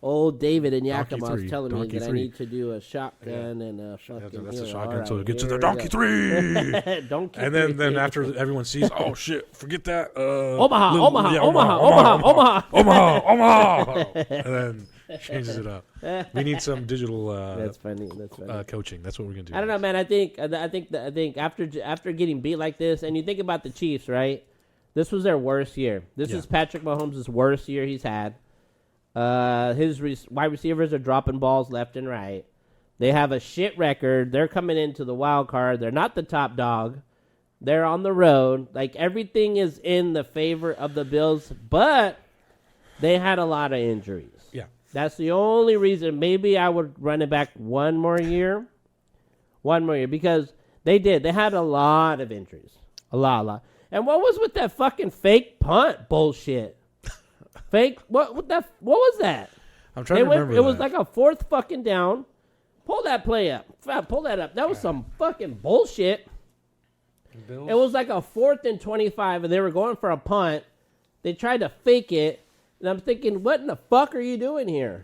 Old David in Donkey Yakima was three, telling me Donkey that I three. need to do a shotgun and a fucking... That's a yeah, shotgun. all So right, get to here the we Donkey go. 3. Donkey And then 3. after everyone sees, oh, shit, forget that. Omaha. And then changes it up. We need some digital That's funny. coaching. That's what we're going to do. I don't know, man. I think after getting beat like this, and you think about the Chiefs, right? This was their worst year. This is Patrick Mahomes' worst year he's had. His wide receivers are dropping balls left and right. They have a shit record. They're coming into the wild card. They're not the top dog. They're on the road. Like, everything is in the favor of the Bills, but they had a lot of injuries. Yeah. That's the only reason. Maybe I would run it back one more year. Because they did. They had a lot of injuries. A lot. And what was with that fucking fake punt bullshit? Fake? What was that? I'm trying to remember It was that. like a fourth fucking down. Pull that play up. Pull that up. That was some fucking bullshit. Bills? It was like a 4th and 25, and they were going for a punt. They tried to fake it, and I'm thinking, what in the fuck are you doing here?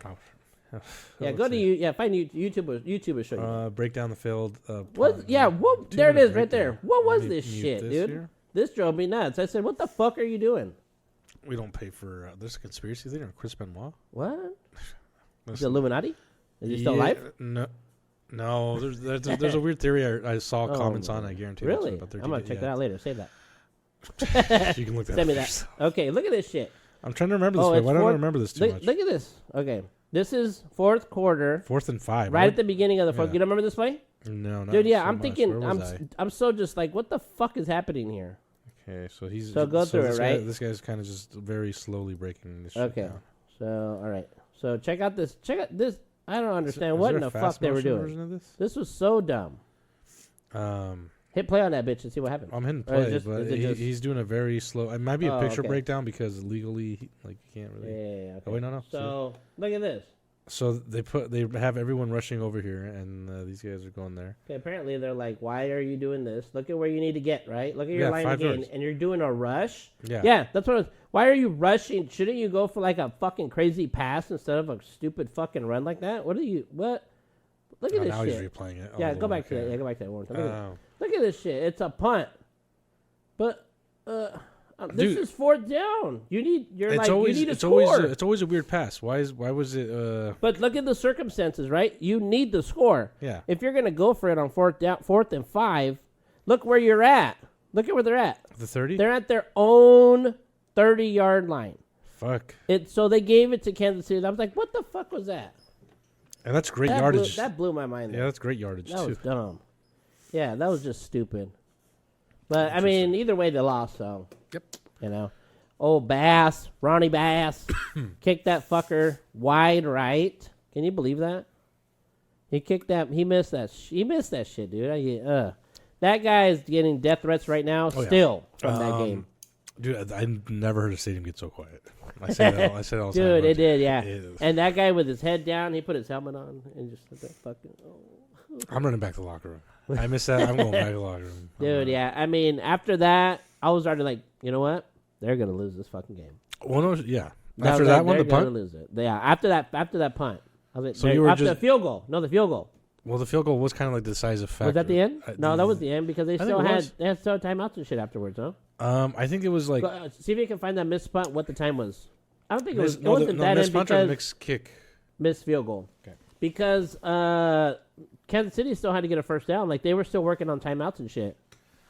Yeah, go to find YouTube will show you. Break down the field. What? Yeah, what? 2 There it is, minutes right there. What was this Mute shit, this dude? here. This drove me nuts. I said, "What the fuck are you doing?" We don't pay for. There's a conspiracy theory on Chris Benoit. What? Is it Listen, Illuminati? Is he still alive? No. There's a weird theory I saw Oh, comments on. I guarantee. Really? About I'm gonna check that out later. Save that. You can look that. Send me up that. yourself. Okay, look at this shit. I'm trying to remember this. it's Why don't I fourth- remember this too Look, much? look at this. Okay, this is fourth quarter, 4th and 5. right at the beginning of the fourth. Yeah. You don't remember this play? No, not Dude, yeah, so I'm much. thinking, Where was I? I'm so just like, what the fuck is happening here? Okay, so he's So go through this it, right? This guy's kind of just very slowly breaking this. Okay, Shit down. so all right, so check out this. I don't understand Is what there in a the fuck fast they were motion doing. version of this? This was so dumb. Hit play on that bitch and see what happens. I'm hitting Or is play, just- but is it just- he's doing a very slow. It might be a Oh, picture okay. breakdown because legally, you can't Yeah, really. okay. Oh wait, no. So look at this. So they have everyone rushing over here, and these guys are going there. Okay, apparently they're like, why are you doing this? Look at where you need to get, right? Look at your Yeah, line 5 again, yards. and you're doing a rush. Yeah. Yeah, that's what it was. Why are you rushing? Shouldn't you go for like a fucking crazy pass instead of a stupid fucking run like that? What? Look at Oh, this now shit. he's replaying it. Yeah, Oh, go back to okay. that. Yeah, go back to that one. Oh. Look at this shit. It's a punt. But this Dude. is fourth down. You need you need a it's score. it's always a weird pass. Why was it? But look at the circumstances, right? You need the score. Yeah. If you're gonna go for it on fourth and 5, look where you're at. Look at where they're at. The 30. They're at their own 30-yard line. Fuck. So they gave it to Kansas City. I was like, what the fuck was that? And that's great That yardage. blew my mind. Yeah, that's great yardage That too. was dumb. Yeah, that was just stupid. But I mean, either way, they lost. So Yep. you know, old Bass, Ronnie Bass, kicked that fucker wide right. Can you believe that? He kicked that. He missed that. He missed that shit, dude. That guy is getting death threats right now. Oh, yeah. Still from that game, Dude, I never heard a stadium get so quiet. I say that. I say that all the time. dude. It did, yeah. It is. And that guy with his head down, he put his helmet on and just let that fucking. I'm running back to the locker room. I miss that. I'm going back to the locker room. Dude, yeah. I mean, after that, I was already like, you know what? They're gonna lose this fucking game. Well, no, yeah. I After was that like, one, the they're gonna punt. lose it. Yeah. After that punt, I was like, So you were after just- the field goal. No, the field goal. Well, the field goal was kind of like the size of factor. Was that the end? No, that was the end because they think still it had was. they had still timeouts and shit afterwards, huh? I think it was like See if you can find that missed punt. What the time was? I don't think it was. It No, wasn't that missed in punch or because mixed kick. missed field goal. Okay. Because Kansas City still had to get a first down. Like they were still working on timeouts and shit.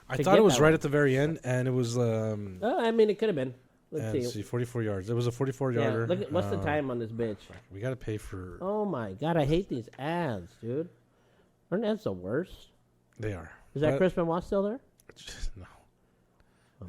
I to thought get it was that right one. at the very end, and it was. I mean, it could have been. Let's Let's see. see, 44 yards. It was a 44 Yeah, yarder. look at what's the time on this bitch. We got to pay for. Oh my god, I hate these ads, dude. Aren't ads the worst? They are. Is that But- Chris Benoit still there? No.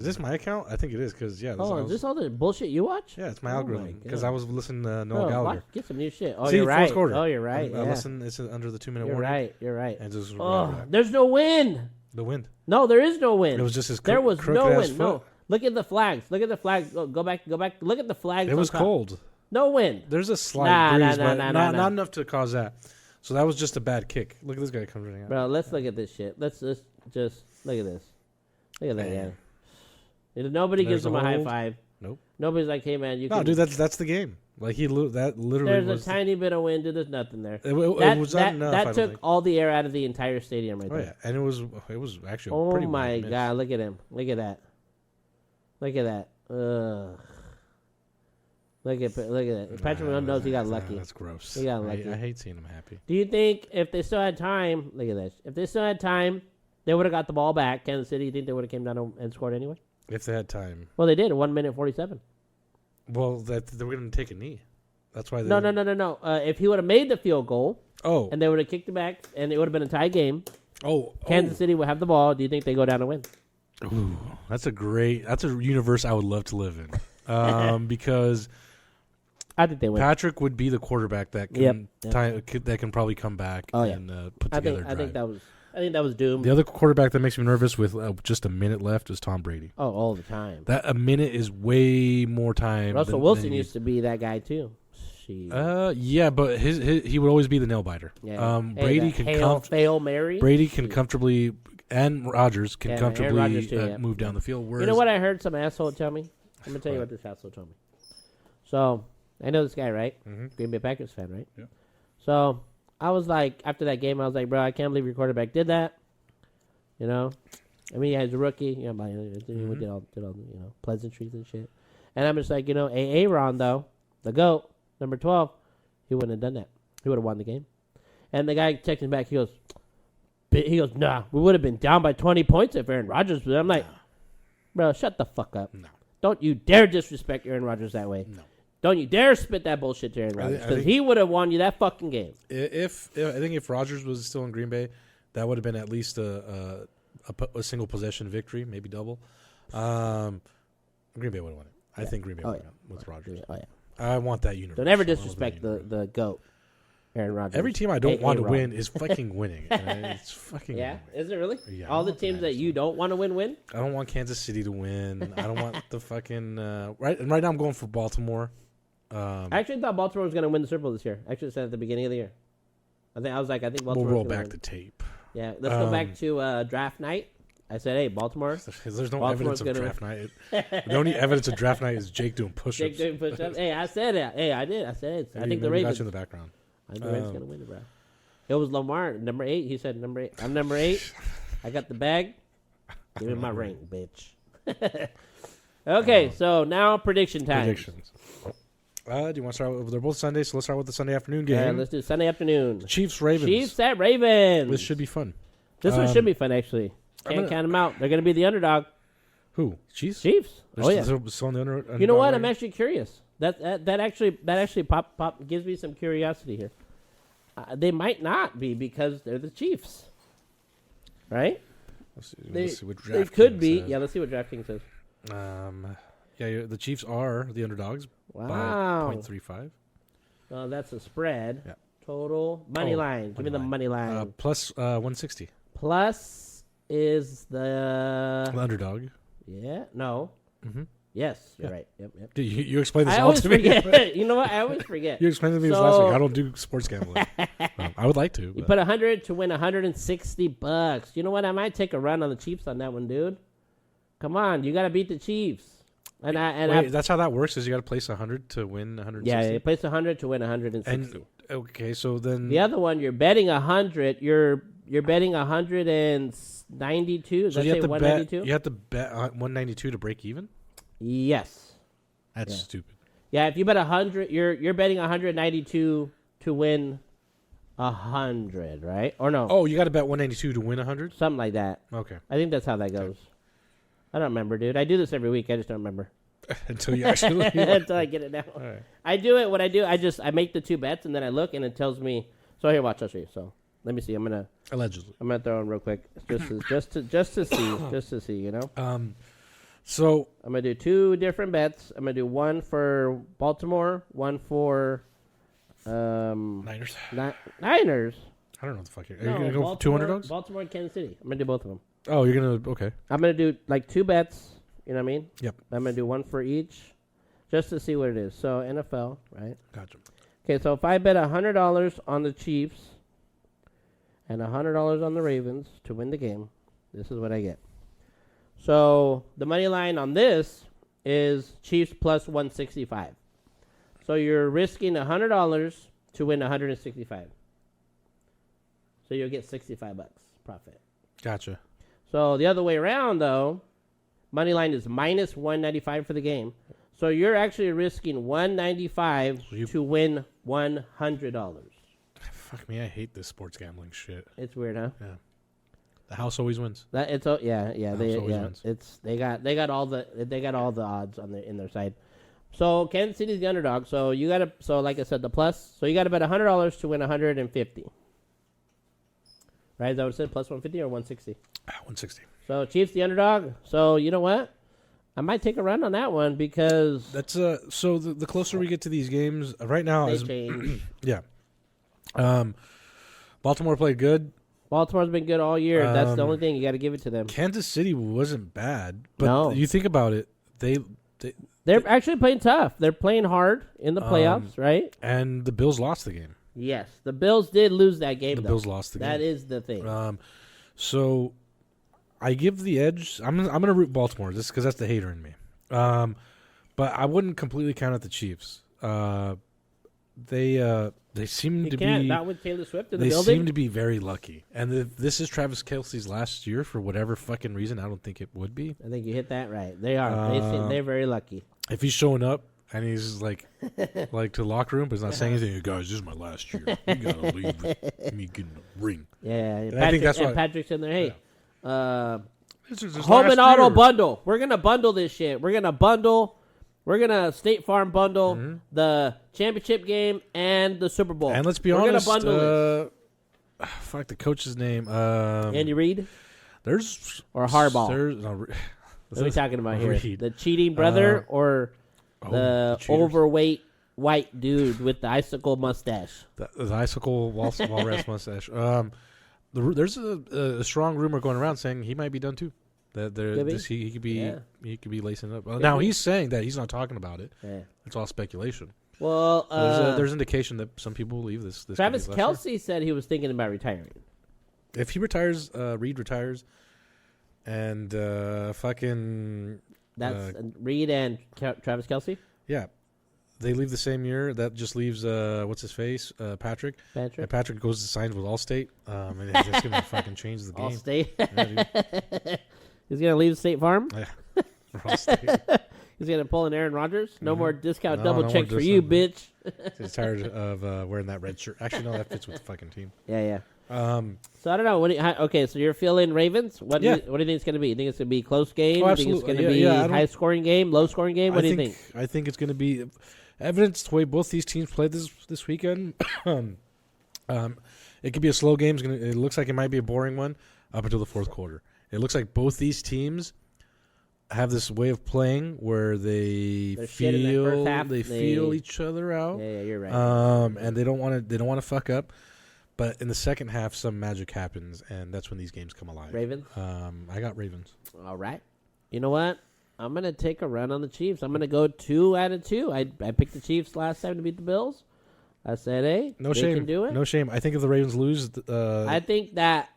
Is this my account? I think it is because yeah. Oh, is this all the bullshit you watch? Yeah, it's my Oh my algorithm because God. I was listening to Noel Bro, Gallagher. get some new shit. Oh, See, you're fourth right. quarter. Oh, you're right. I Yeah. listen. It's under the 2-minute You're warning. right. You're right. And just Oh, there's no win. the wind. No, there is no win. It was just his. There was no crooked-ass win. No. foot. Look at the flags. Look at the flags. Go back. Go back. Look at the flags. It on was top. cold. No win. There's a slight Nah, breeze, nah, but nah, not enough to cause that. So that was just a bad kick. Look at this guy coming running out. Bro, let's look at this shit. Let's just look at this. Look at that guy. Nobody There's gives him a a high hold. five. Nope. Nobody's like, hey man, you No, can. dude, that's the game. Like that literally There's was. a tiny bit of wind, dude. There's nothing there. It was That not enough. I don't took think. all the air out of the entire stadium right Oh there. yeah, and it was actually. A Oh pretty my wide miss. god, look at him. Look at that. Look at that. Ugh. Look at that. Patrick Mahomes knows he got lucky. That's gross. He got lucky. I hate seeing him happy. Do you think if they still had time, look at this. If they still had time, they would have got the ball back. Kansas City, you think they would have came down and scored anyway? If they had time. Well, they did. 1 minute 47. Well, that they were going to take a knee. That's why. They No. If he would have made the field goal Oh. and they would have kicked it back and it would have been a tie game, Oh. Kansas City would have the ball. Do you think they go down and win? Ooh, that's a universe I would love to live in. Because I think they win. Patrick would be the quarterback that can that can probably come back Oh, yeah. and put I together think a drive. I think that was doomed. The other quarterback that makes me nervous with just a minute left is Tom Brady. Oh, all the time. That a minute is way more time. Russell Wilson used to be that guy too. She. Yeah, but his he would always be the nail biter. Yeah. Brady can fail Mary. Brady can comfortably, and Rodgers can Yeah, comfortably Aaron Rodgers too, yeah. move down the field. Whereas, You know what I heard some asshole tell me? I'm gonna tell you what this asshole told me. So I know this guy, right? Mhm. Green Bay Packers fan, right? Yeah. So I was like, after that game, I was like, bro, I can't believe your quarterback did that. You know, I mean, he's a rookie. You know, we did all pleasantries and shit. And I'm just like, Aaron though, the GOAT, number 12, he wouldn't have done that. He would have won the game. And the guy texting back, he goes, nah, we would have been down by 20 points if Aaron Rodgers was. I'm like, bro, shut the fuck up. No. Don't you dare disrespect Aaron Rodgers that way. No. Don't you dare spit that bullshit to Aaron Rodgers I because think- he would have won you that fucking game. If I think if Rodgers was still in Green Bay, that would have been at least a single possession victory, maybe double. Green Bay would have won it. I think Green Bay would have won with Rodgers. Oh yeah. I want that universe. Don't ever I want that disrespect universe. the GOAT, Aaron Rodgers. Every team I don't want to Aaron. win is fucking winning. It's fucking. Yeah, is it really? Yeah, All I'm the not teams mad that at you don't want to win? I don't want Kansas City to win. I don't want the fucking right. And right now I'm going for Baltimore. I actually thought Baltimore was going to win the Super Bowl this year. I actually said at the beginning of the year. I think We'll Baltimore. roll back the tape. Yeah, let's go back to draft night. I said, hey, Baltimore. There's no Baltimore's evidence of gonna draft night. The only evidence of draft night is Jake doing push-ups. Jake doing push-ups. Hey, I said it. Hey, I did. I said it. I think the Maybe Ravens. got you in the background. I think the Ravens going to win it, bro. It was Lamar, number 8. He said number 8. I'm number 8. I got the bag. Give me my ring, bitch. Okay, so now prediction time. Predictions. Do you want to start with? They're both Sundays, so let's start with the Sunday afternoon game. Let's do Sunday afternoon. Chiefs Ravens. Chiefs at Ravens. This should be fun. This one should be fun, actually. Can't count them out. They're going to be the underdog. Who? Chiefs. Chiefs. Oh yeah. Still on the underdog You know what? I'm range? actually curious. That actually pop gives me some curiosity here. They might not be because they're the Chiefs, right? Let's They, see what they could DraftKings be. says. Yeah, let's see what DraftKings says. The Chiefs are the underdogs Wow. by 0.35. That's a spread. Yeah. Total money Oh, line. Give me the money money line. Plus 160. Plus is the The underdog. yeah no Mm-hmm. yes you're Yeah. right yep. Dude, you explained this I all always to me. forget. You know what? I always forget. You explained to me this last week. I don't do sports gambling. I would like to. You but- put 100 to win $160. You know what? I might take a run on the Chiefs on that one, dude. Come on, you got to beat the Chiefs. Wait, that's how that works. Is you got to place 100 to win 160. Yeah, you place 100 to win 160. And okay, so then The other one, you're betting 100. You're betting 192. Does so that you say have to 192? bet. You have to bet 192 to break even. Yes. That's Yeah. stupid. Yeah, if you bet 100, you're betting 192 to win 100, right? Or no, Oh, you got to bet 192 to win 100. something like that. Okay. I think that's how that goes. I don't remember, dude. I do this every week. I just don't remember Until you actually. until I get it down. All right. I do it. What I do, I make the 2 bets and then I look and it tells me. So here, watch. I'll show you. So let me see. I'm gonna Allegedly. throw in real quick just to see. You know. So I'm gonna do 2 different bets. I'm gonna do one for Baltimore, one for Niners. Niners. I don't know what the fuck. Are you No, gonna go for Baltimore, 200 dogs? Baltimore and Kansas City. I'm gonna do both of them. Oh, you're gonna. Okay. I'm gonna do like 2 bets. You know what I mean? Yep. I'm gonna do one for each, just to see what it is. So NFL, right? Gotcha. Okay, so if I bet $100 on the Chiefs and $100 on the Ravens to win the game, this is what I get. So the money line on this is Chiefs plus 165. So you're risking $100 to win 165. So you'll get $65 profit. Gotcha. So the other way around, though, money line is minus 195 for the game. So you're actually risking 195 to win $100. Fuck me, I hate this sports gambling shit. It's weird, huh? Yeah. The house always wins. That it's yeah. House always wins. It's they got all the odds on in their side. So Kansas City's the underdog. So you gotta like I said, the plus. So you gotta bet $100 to win 150. Right? Is that what it said? Plus 150 or 160? 160. So Chiefs the underdog. So you know what? I might take a run on that one because That's so the closer we get to these games right now they is change. yeah. Baltimore played good. Baltimore's been good all year. That's the Um, only thing you got to give it to them. Kansas City wasn't bad, but No. you think about it, They're actually playing tough. They're playing hard in the playoffs, right? and the Bills lost the game. Yes, the Bills did lose that game. The though. Bills lost the That game. is the thing. So I give the edge. I'm gonna root Baltimore just because that's the hater in me. But I wouldn't completely count out the Chiefs. They seem You to can't be. not with Taylor Swift in the They building. seem to be very lucky, and if this is Travis Kelce's last year for whatever fucking reason. I don't think it would be. I think you hit that right. They are. They're very lucky. If he's showing up and he's like to the locker room, but he's not saying anything. Guys, this is my last year. You gotta leave with me getting a ring. Yeah, And I think that's why. Patrick's in there. Hey, This is his home last and auto year. bundle. We're gonna bundle this shit. We're gonna State Farm bundle the championship game and the Super Bowl. And let's be We're honest. gonna bundle this. Fuck the coach's name. Andy Reid There's or Harbaugh. What What are we talking about here? Reid. The cheating brother or the the cheaters. overweight white dude with the icicle mustache? The icicle walrus mustache. There's a strong rumor going around saying he might be done too. That Could be. he could be Yeah. he could be lacing up. Now be. he's saying that he's not talking about it. Yeah. It's all speculation. Well, There's indication that some people believe this. Travis could be his last Kelce said he was thinking about retiring. year. If he retires, Reed retires, and fucking That's Reed and Travis Kelce. yeah, they leave the same year. That just leaves what's his face, Patrick. And Patrick. Patrick goes to sign with Allstate, and it's gonna fucking change the game. All State. Yeah, dude. He's gonna leave State Farm. Yeah. For Allstate. He's gonna pull an Aaron Rodgers. No more discount No, double no more checks for you, discount. bitch. He's tired of wearing that red shirt. Actually, no, that fits with the fucking team. Yeah. So I don't know. Okay, so you're feeling Ravens. What do you think it's gonna be? You think it's gonna be a close game? Oh, You think it's absolutely. gonna Yeah, I be don't- high scoring game, low scoring game? What do you think? I think it's going to be evidenced the way both these teams played this weekend. It could be a slow game. It looks like it might be a boring one up until the fourth quarter. It looks like both these teams have this way of playing where They're shit in that first half. they feel each other out. Yeah, you're right. And they don't want to fuck up. But in the second half, some magic happens, and that's when these games come alive. Ravens. I got Ravens. All right. You know what? I'm gonna take a run on the Chiefs. I'm gonna go 2 out of 2. I picked the Chiefs last time to beat the Bills. I said, hey, No they shame. can do it. No shame. I think if the Ravens lose, I think that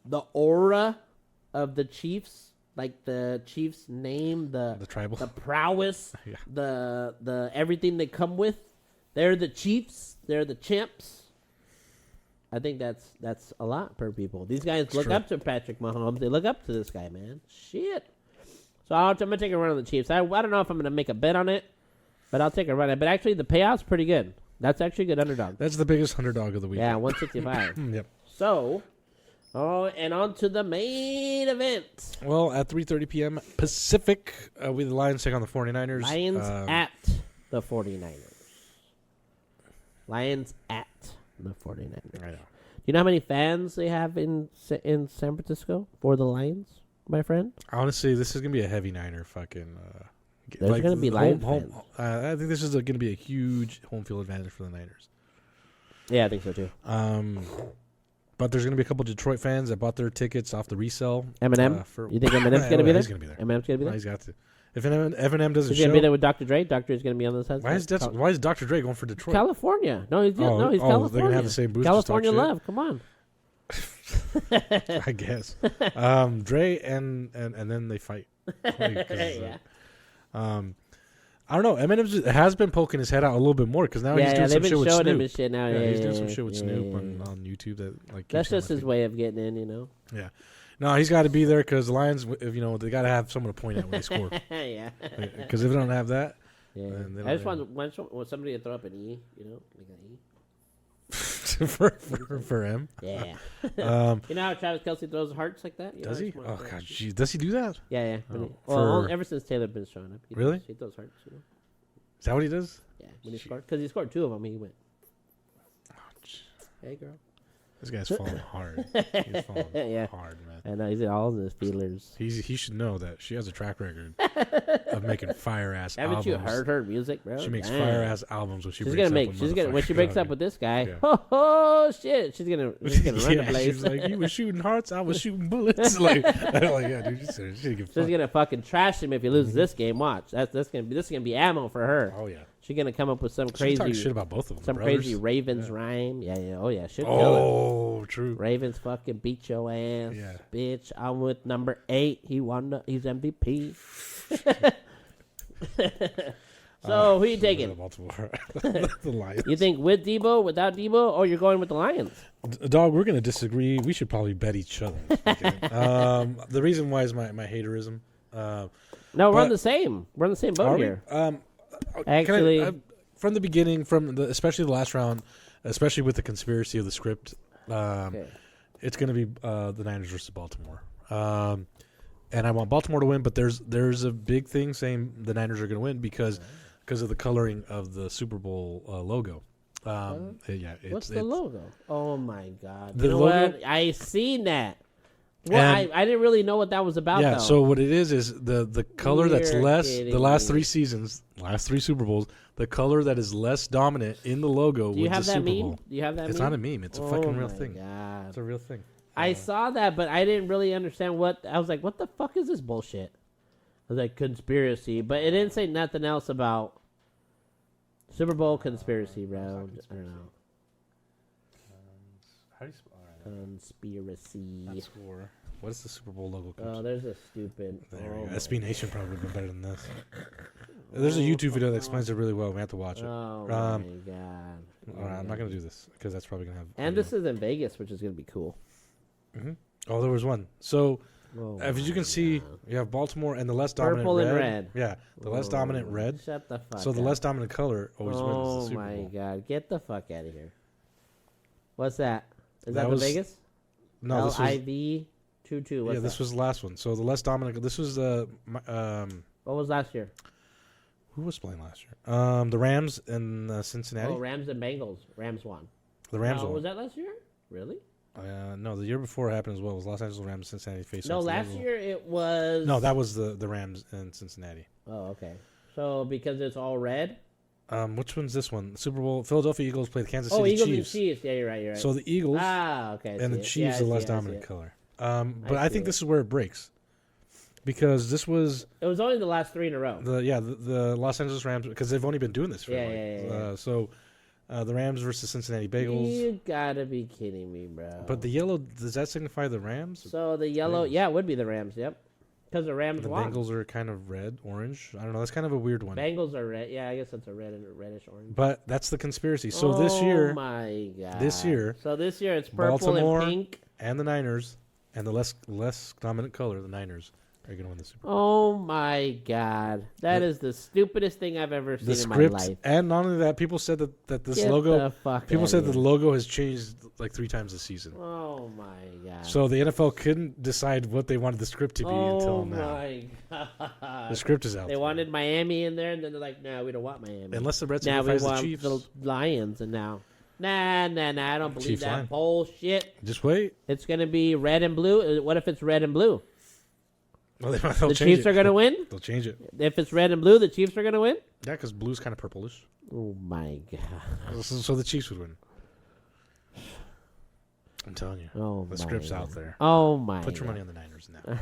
the aura of the Chiefs, like the Chiefs' name, the tribal. the prowess, Yeah. the everything they come with, they're the Chiefs. They're the champs. I think that's a lot per people. These guys look true. up to Patrick Mahomes. They look up to this guy, man. Shit. So I'm gonna take a run on the Chiefs. I don't know if I'm gonna make a bet on it. but I'll take a run. But actually, the payout's pretty good. That's actually a good underdog. That's the biggest underdog of the week. Yeah, 165. Yep. So, and on to the main event. Well, at 3:30 p.m. Pacific, we the Lions take on the 49ers. Lions at the 49ers. Lions at the 49ers. I know. Do you know how many fans they have in San Francisco for the Lions, my friend? Honestly, this is gonna be a heavy Niner fucking. There's gonna be the Lions home, fans. I think this is gonna be a huge home field advantage for the Niners. Yeah, I think so too. But there's gonna be a couple Detroit fans that bought their tickets off the resale. Eminem. You think Eminem's gonna be there? He's gonna be there. Eminem's gonna be there. He's got to. If Eminem doesn't He's show, gonna be there with Dr. Dre. Dr. Dre's gonna be on the side. why is Dr. Dre going for Detroit? California. No, he's California. They're gonna have the same booth. California love. Come on. I guess. Dre and then they fight. Yeah. I don't know. Eminem has been poking his head out a little bit more because now he's doing some shit with showing him Snoop. his shit now. Yeah, Yeah, he's doing some shit with Snoop on YouTube that like. That's keeps him just his happy. way of getting in, you know. Yeah. No, he's got to be there because the Lions, they got to have someone to point at when they score. Yeah. Because if they don't have that, Yeah. then they I just don't want somebody to throw up an E, you know, like an E. for him. Yeah. Um, You know how Travis Kelce throws hearts like that? You does know, he? I just Oh wanna throw god, it. geez. Does he do that? Yeah. Oh, Well, for- ever since Taylor been showing up, Really? he throws hearts. You know? Is that what he does? Yeah, when he scored, because he scored 2 of them, he went. Hey, girl. This guy's falling hard. He's falling Yeah. hard, man. And he's all in his feelers. He should know that she has a track record of making fire ass Haven't albums. you heard her music, bro? She makes Damn. fire ass albums when she She's breaks gonna up make. with She's gonna when she motherfuckers. breaks up with this guy. Yeah. Oh shit! She's gonna run the Yeah, place. she's like, you were shooting hearts, I was shooting bullets. like, yeah, dude, she can She's fuck. gonna fucking trash him if he loses this game. Watch. This is gonna be ammo for her. Oh yeah, She's gonna come up with some she talks crazy shit about both of them. some brothers. crazy Ravens rhyme. Yeah. Oh yeah. She'll kill Oh, true. it. Ravens fucking beat your ass, Yeah. bitch. I'm with number 8. He's MVP. So who you taking? Baltimore, the Lions. You think with Debo, without Debo, or you're going with the Lions? Dog, we're gonna disagree. We should probably bet each other. Okay? The reason why is my haterism. No, we're But- on the same. We're on the same boat Are we? here. Actually, Actually- from the beginning, especially the last round, especially with the conspiracy of the script, Okay. it's going to be the Niners versus Baltimore. And I want Baltimore to win, but there's a big thing saying the Niners are going to win because of the coloring of the Super Bowl logo. What's the logo? Oh my god! The You know logo- what? I seen that. Well, And- I didn't really know what that was about. Yeah, though. so what it is the color that's You're less kidding the last me. 3 seasons, last 3 Super Bowls, the color that is less dominant in the logo do you wins have the that Super meme? Bowl. Do you have that It's meme? not a meme. It's a Oh fucking real my thing. God. It's a real thing. I saw that, but I didn't really understand what. I was like, "What the fuck is this bullshit?" I was like, "Conspiracy," but it didn't say nothing else about Super Bowl conspiracy round. I don't know. How do you spell Conspiracy. What is the Super Bowl logo? Oh, there's a stupid. There we oh go. my SB Nation probably would have been better than this. There's a YouTube video that explains it really well. We have to watch it. Oh Um, my god! All right, I'm not gonna do this because that's probably gonna have. And this is in Vegas, which is gonna be cool. Oh, there was one. So Oh as you my can see, God. you have Baltimore and the less dominant Purple and red. red. Yeah, the less Oh, dominant red. Shut the fuck. So the up. less dominant color always wins Oh the Super my Bowl. god! Get the fuck out of here. What's that? Is that, That the was- Vegas? No, this was LIV 22. What's yeah, this that? was the last one. So the less dominant. This was What was last year? who was playing last year? The Rams and Cincinnati. Oh, Rams and Bengals. Rams won. The Rams Oh, won. was that last year? Really? No, the year before it happened as well. It was Los Angeles Rams, Cincinnati face No, off. last year it was. No, that was the Rams and Cincinnati. Oh, okay. So because it's all red. Which one's this one? Super Bowl. Philadelphia Eagles play the Kansas Oh, City Eagles Chiefs. and Chiefs. Yeah, you're right. You're right. So the Eagles okay. I and see the it. Chiefs Yeah, I the see less it, I see dominant it. color. But I I see think it. this is where it breaks because this was It was only the last 3 in a row. the Los Angeles Rams because they've only been doing this for Yeah. so the Rams versus Cincinnati Bengals. You gotta be kidding me, bro. But the yellow, does that signify the Rams? So the yellow, Bengals. yeah, it would be the Rams. Yep, because the Rams The won. Bengals are kind of red, orange. I don't know. That's kind of a weird one. Bengals are red. Yeah, I guess that's a red and a reddish orange. But that's the conspiracy. So this year, oh my god! this year, so this year it's purple Baltimore and pink. and the Niners, and the less dominant color, the Niners, are you going to win the Super Bowl? Oh my God, that is the stupidest thing I've ever seen The in my script, life. and not only that, people said that this Get logo. the fuck People outta said that here. the logo has changed like 3 times this season. Oh my God. So the NFL couldn't decide what they wanted the script to be until Oh now. my God. The script is out. They there. wanted Miami in there, and then they're like, "No, we don't want Miami." Unless the Red now we signifies the want Chiefs. the Lions, and now, nah, I don't believe Chiefs that Lion. bullshit. Just wait. It's gonna be red and blue. What if it's red and blue? Well, they'll The change Chiefs it. are gonna win. They'll change it. If it's red and blue, the Chiefs are gonna win. Yeah, because blue's kind of purplish. Oh my God. So the Chiefs would win. I'm telling you. Oh The my script's God. out there. Oh my. Put your God. money on the Niners now.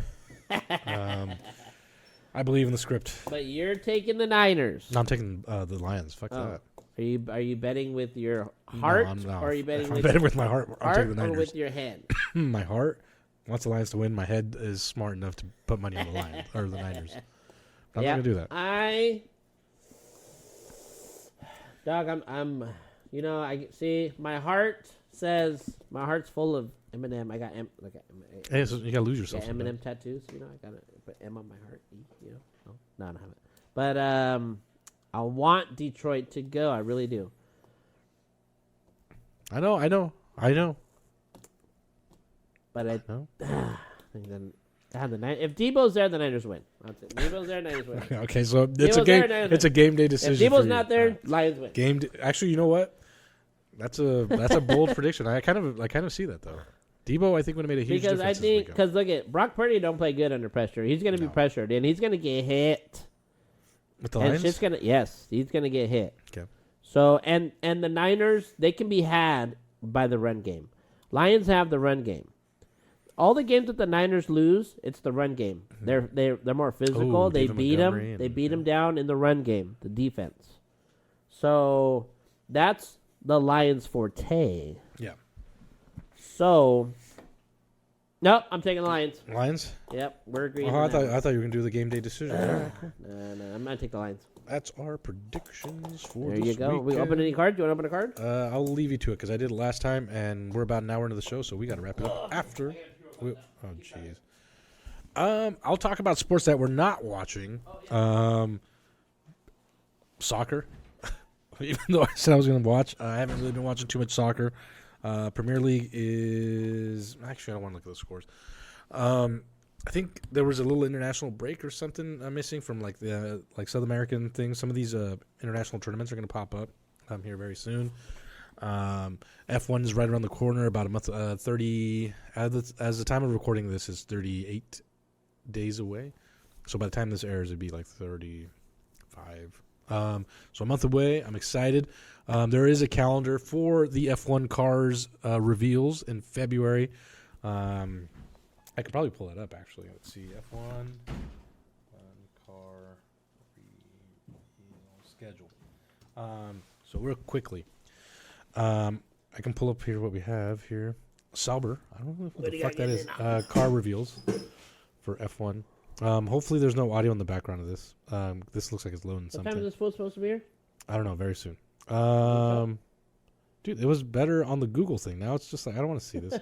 I believe in the script. But you're taking the Niners. No, I'm taking the Lions. Fuck Oh. that. Are you betting with your heart, No, or are you betting if I'm with betting with my heart. I'm heart taking the or Niners. with your head? My heart wants the Lions to win. My head is smart enough to put money on the Lions or the Niners. I'm Yeah, not gonna do that. Dog, I'm, you know, I see my heart says my heart's full of Eminem. I got look at Hey, so you gotta lose yourself. yeah, sometime. Eminem tattoos. You know, I got to put M on my heart. E, you know, no, I don't have it. But I want Detroit to go. I really do. I know. But I No. think then. If Debo's there, the Niners win. That's it. Debo's there, Niners win. Okay, so it's Debo's a game. there, Niners It's a game day decision. If Debo's for not you. there, All right. Lions win. Actually, you know what? That's a bold prediction. I kind of see that though. Debo, I think, would have made a huge Because I difference. think, because look at Brock Purdy don't play good under pressure. He's going to be No. pressured, and he's going to get hit. with the And Lions. shit's gonna he's gonna get hit. Okay. So and the Niners, they can be had by the run game. Lions have the run game. All the games that the Niners lose, it's the run game. They're more physical. Oh, They David beat Montgomery them. and- They beat them down in the run game, the defense. So that's the Lions' forte. Yeah. So, nope, I'm taking the Lions. Lions. Yep, we're agreeing. Oh, on I that thought you were gonna do the game day decision. No, I'm gonna take the Lions. That's our predictions for There this you go. We weekend. open any card? Do you want to open a card? I'll leave you to it because I did it last time, and we're about an hour into the show, so we got to wrap it up after. Oh, jeez. I'll talk about sports that we're not watching. Soccer. Even though I said I was going to watch, I haven't really been watching too much soccer. Premier League is actually I don't want to look at the scores. I think there was a little international break or something missing from like the South American things. Some of these international tournaments are going to pop up here very soon. F1 is right around the corner, about a month. 30 as the time of recording this is 38 days away. So by the time this airs, it'd be like 35. So a month away. I'm excited. There is a calendar for the F1 cars reveals in February. I could probably pull that up, actually. Let's see. F1 car reveal schedule. So real quickly, I can pull up here what we have here. Sauber. I don't know what the fuck that is. Car reveals for F1. Hopefully there's no audio in the background of this. This looks like it's loading What something. time is this supposed to be here? I don't know. Very soon. Dude, it was better on the Google thing. Now it's just like I don't want to see this.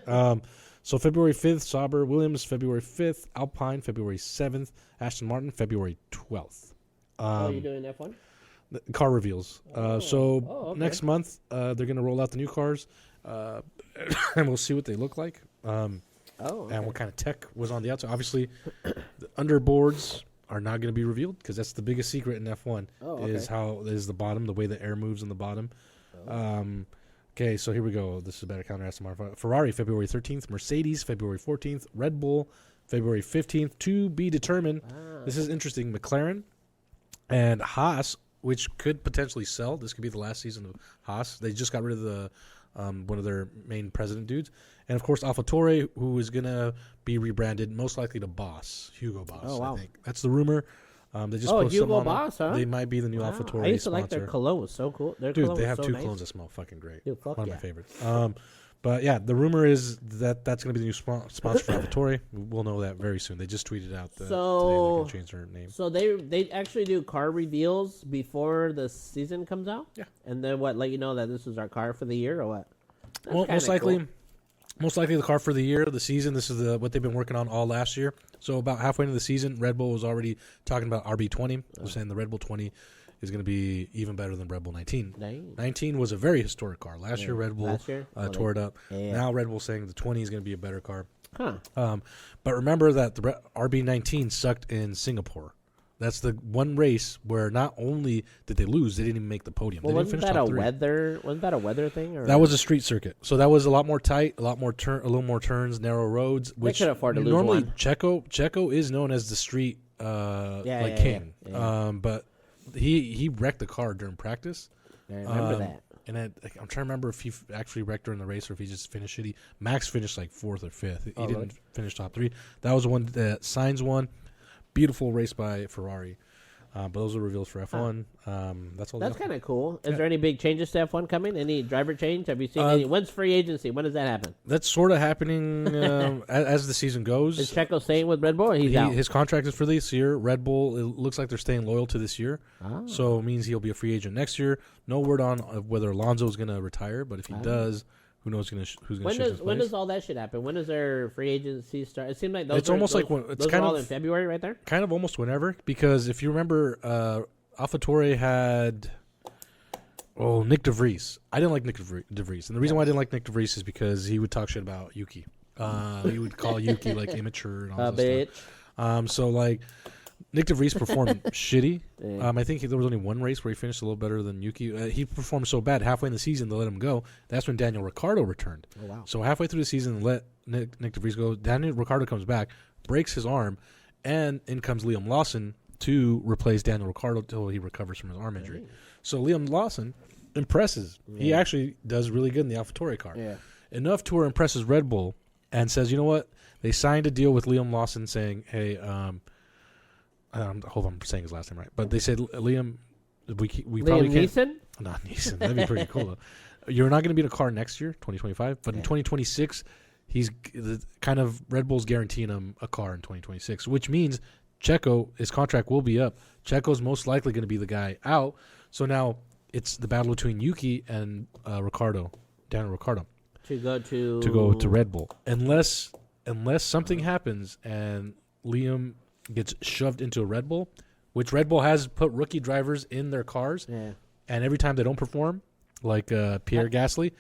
So February 5th, Sauber Williams. February 5th, Alpine. February 7th, Aston Martin. February 12th. Oh, you're doing F1? The car reveals. okay. Next month, they're going to roll out the new cars, and we'll see what they look like. Okay. And what kind of tech was on the outside. Obviously, the underboards are not going to be revealed because that's the biggest secret in F1 is the bottom, the way the air moves in the bottom. Okay, so here we go. This is a better calendar. Aston Martin. Ferrari, February 13th. Mercedes, February 14th. Red Bull, February 15th. To be determined. This is interesting. McLaren and Haas, which could potentially sell. This could be the last season of Haas. They just got rid of the one of their main president dudes. And, of course, AlphaTauri, who is going to be rebranded most likely to Boss, Hugo Boss, Oh, wow. I think. That's the rumor. They just Oh, posted Hugo them on Boss, huh? They might be the new Wow. AlphaTauri I used to like sponsor. their cologne. Was so cool. Their Dude, cologne they was have so two nice. clones that smell fucking great. Dude, fuck One of yeah. my favorites. But yeah, the rumor is that that's going to be the new sponsor for AlphaTauri. We'll know that very soon. They just tweeted out today they're going to change their name. So they actually do car reveals before the season comes out? Yeah. And then what, let you know that this is our car for the year or what? That's Well, kinda most likely, cool. Most likely the car for the year, the season. This is what they've been working on all last year. So about halfway into the season, Red Bull was already talking about RB20. They're saying the Red Bull 20 is going to be even better than Red Bull 19. 19 was a very historic car. Last year, Red Bull tore it up. Yeah. Now Red Bull saying the 20 is going to be a better car. Huh. But remember that the RB19 sucked in Singapore. That's the one race where not only did they lose, they didn't even make the podium. Well, they didn't wasn't finish that a top 3. weather? Wasn't that a weather thing? Or? That was a street circuit, so that was a lot more tight, a little more turns, narrow roads. Which could afford to lose normally one. Checo is known as the street king. Yeah. But he wrecked the car during practice. I remember that. And I'm trying to remember if he actually wrecked during the race or if he just finished shitty. Max finished like 4th or 5th. He didn't really? finish top 3. That was the one that Sainz won. Beautiful race by Ferrari. But those are reveals for F1. That's all. That's kind of cool. Is there any big changes to F1 coming? Any driver change? Have you seen any? When's free agency? When does that happen? That's sort of happening as the season goes. Is Checo staying with Red Bull? Or he's out. His contract is for this year. Red Bull, it looks like they're staying loyal to this year. So it means he'll be a free agent next year. No word on whether Alonso is going to retire, but if he does, who knows who's going to shift his place. When does all that shit happen? When does their free agency start? It seems like those It's almost like when it's those kind are all of in February, right there. kind of almost whenever, because if you remember, AlphaTauri had Nick DeVries. I didn't like Nick DeVries, and the reason why I didn't like Nick DeVries is because he would talk shit about Yuki. He would call Yuki like immature and all that Bitch. stuff. So like Nick DeVries performed shitty. Yeah. I think there was only one race where he finished a little better than Yuki. He performed so bad halfway in the season they let him go. That's when Daniel Ricciardo returned. Oh wow. So halfway through the season, let Nick DeVries go. Daniel Ricciardo comes back, breaks his arm, and in comes Liam Lawson to replace Daniel Ricciardo until he recovers from his arm injury. So Liam Lawson impresses. Yeah. He actually does really good in the AlphaTauri car. Yeah. Enough to where impresses Red Bull and says, you know what? They signed a deal with Liam Lawson saying, hey, hold on, I'm saying his last name right. But they said, Liam, we probably can't. Neeson? Not Neeson. That'd be pretty cool, though. You're not going to be in a car next year, 2025, but in 2026, he's kind of Red Bull's guaranteeing him a car in 2026, which means Checo, his contract will be up. Checo's most likely going to be the guy out. So now it's the battle between Yuki and Daniel Ricciardo. To go to Red Bull. Unless something happens and Liam gets shoved into a Red Bull, which Red Bull has put rookie drivers in their cars, and every time they don't perform, like Pierre Gasly,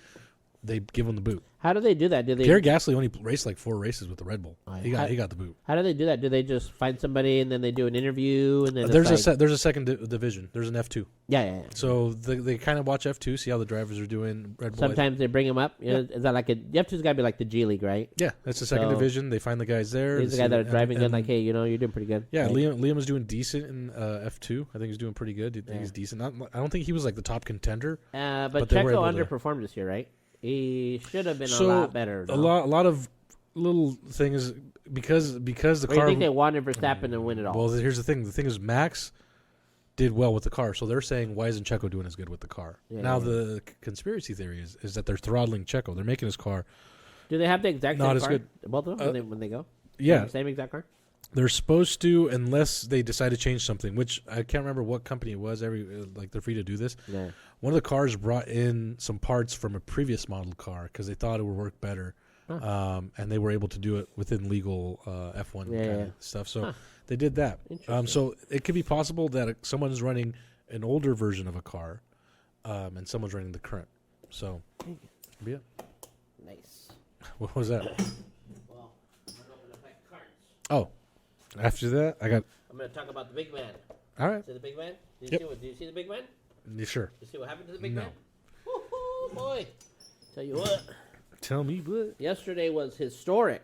they give him the boot. How do they do that? Pierre Gasly only raced like 4 races with the Red Bull. He got the boot. How do they do that? Do they just find somebody and then they do an interview and then there's a second division. There's an F2. Yeah. So they kind of watch F2, see how the drivers are doing. Red Bull. Sometimes they bring them up. You know, is that like the F2's got to be like the G League, right? Yeah, that's the second division. They find the guys there. He's the guy that are driving good. Like, hey, you know, you're doing pretty good. Yeah, right? Liam is doing decent in F2. I think he's doing pretty good. I think he's decent. I don't think he was like the top contender. But Checo underperformed this year, right? He should have been a lot better. No? A lot of little things because the car. You think they wanted Verstappen to win it all? Well, here's the thing. The thing is, Max did well with the car, so they're saying, why isn't Checo doing as good with the car? The conspiracy theory is that they're throttling Checo. They're making his car. Do they have the exact same not as car? good. Both of them when they go? Yeah, same exact car. They're supposed to, unless they decide to change something, which I can't remember what company it was. They're free to do this. Yeah. One of the cars brought in some parts from a previous model car because they thought it would work better, and they were able to do it within legal F1 kind of stuff. So they did that. So it could be possible that someone's running an older version of a car, and someone's running the current. So, yeah. Nice. What was that? Well, I'm gonna open a pack of cards. Oh. After that, I'm going to talk about the big man. All right. See the big man? Do you see the big man? You sure? You see what happened to the big No. man? Woo-hoo, boy. Tell you what. Tell me what. Yesterday was historic.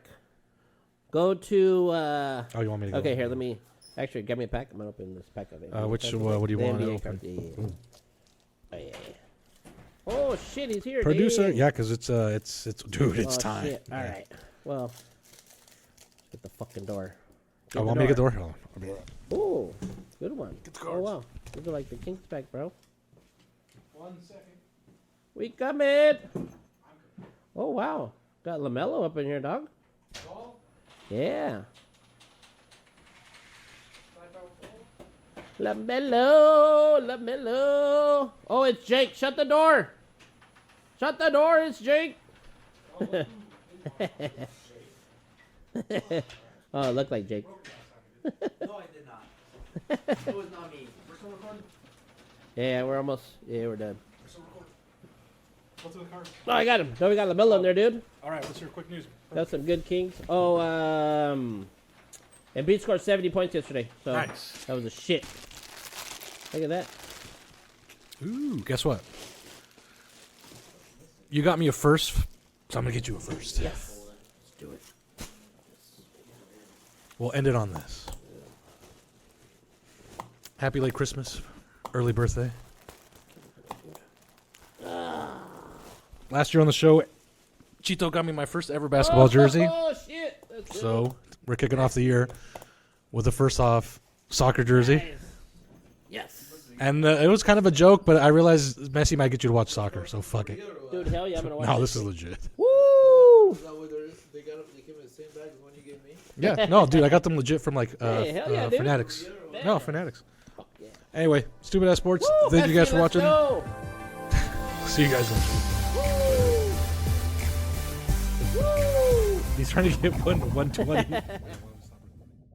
Go to... you want me to go? Okay, here, let me... Actually, get me a pack. I'm going to open this pack of it. What do you want to open? Oh, yeah. Oh, shit, he's here, Producer? dude. Yeah, because it's dude, it's time. Shit. All right. Well, let's get the fucking door. Want me to get the door? Oh, good one. Get the Oh, cards. wow. These are like the King's pack, bro. 1 second. We coming. Oh, wow. Got LaMelo up in here, dog. Yeah. LaMelo. Oh, it's Jake. Shut the door. Shut the door. It's Jake. Oh, it looked like Jake. No, I did not. It was not me. We're still recording? Yeah, we're almost. Yeah, we're done. We're still recording. What's in the card? Oh, I got him. No, we got LaMelo in there, dude. All right, what's your quick news? That's some good Kings. Oh, Embiid scored 70 points yesterday. So Nice. that was a shit. Look at that. Ooh, guess what? You got me a first, so I'm gonna get you a first. Yes. Let's do it. We'll end it on this. Happy late Christmas, early birthday. Last year on the show, Chito got me my first ever basketball jersey. Oh, shit. That's good. So we're kicking off the year with the first off soccer jersey. Nice. Yes. And it was kind of a joke, but I realized Messi might get you to watch soccer, so fuck it. Dude, hell yeah, I'm going to watch No, this is legit. Woo! Is that what they got? They came in the same bag as one you gave me? Yeah, no, dude, I got them legit from like Hey, hell yeah, dude. Fanatics. No, Fanatics. Fuck yeah. Anyway, Stupid Ass Sports. Woo, Thank you guys Messi, for let's watching. go. See you guys next week. Woo! Woo! He's trying to get 120.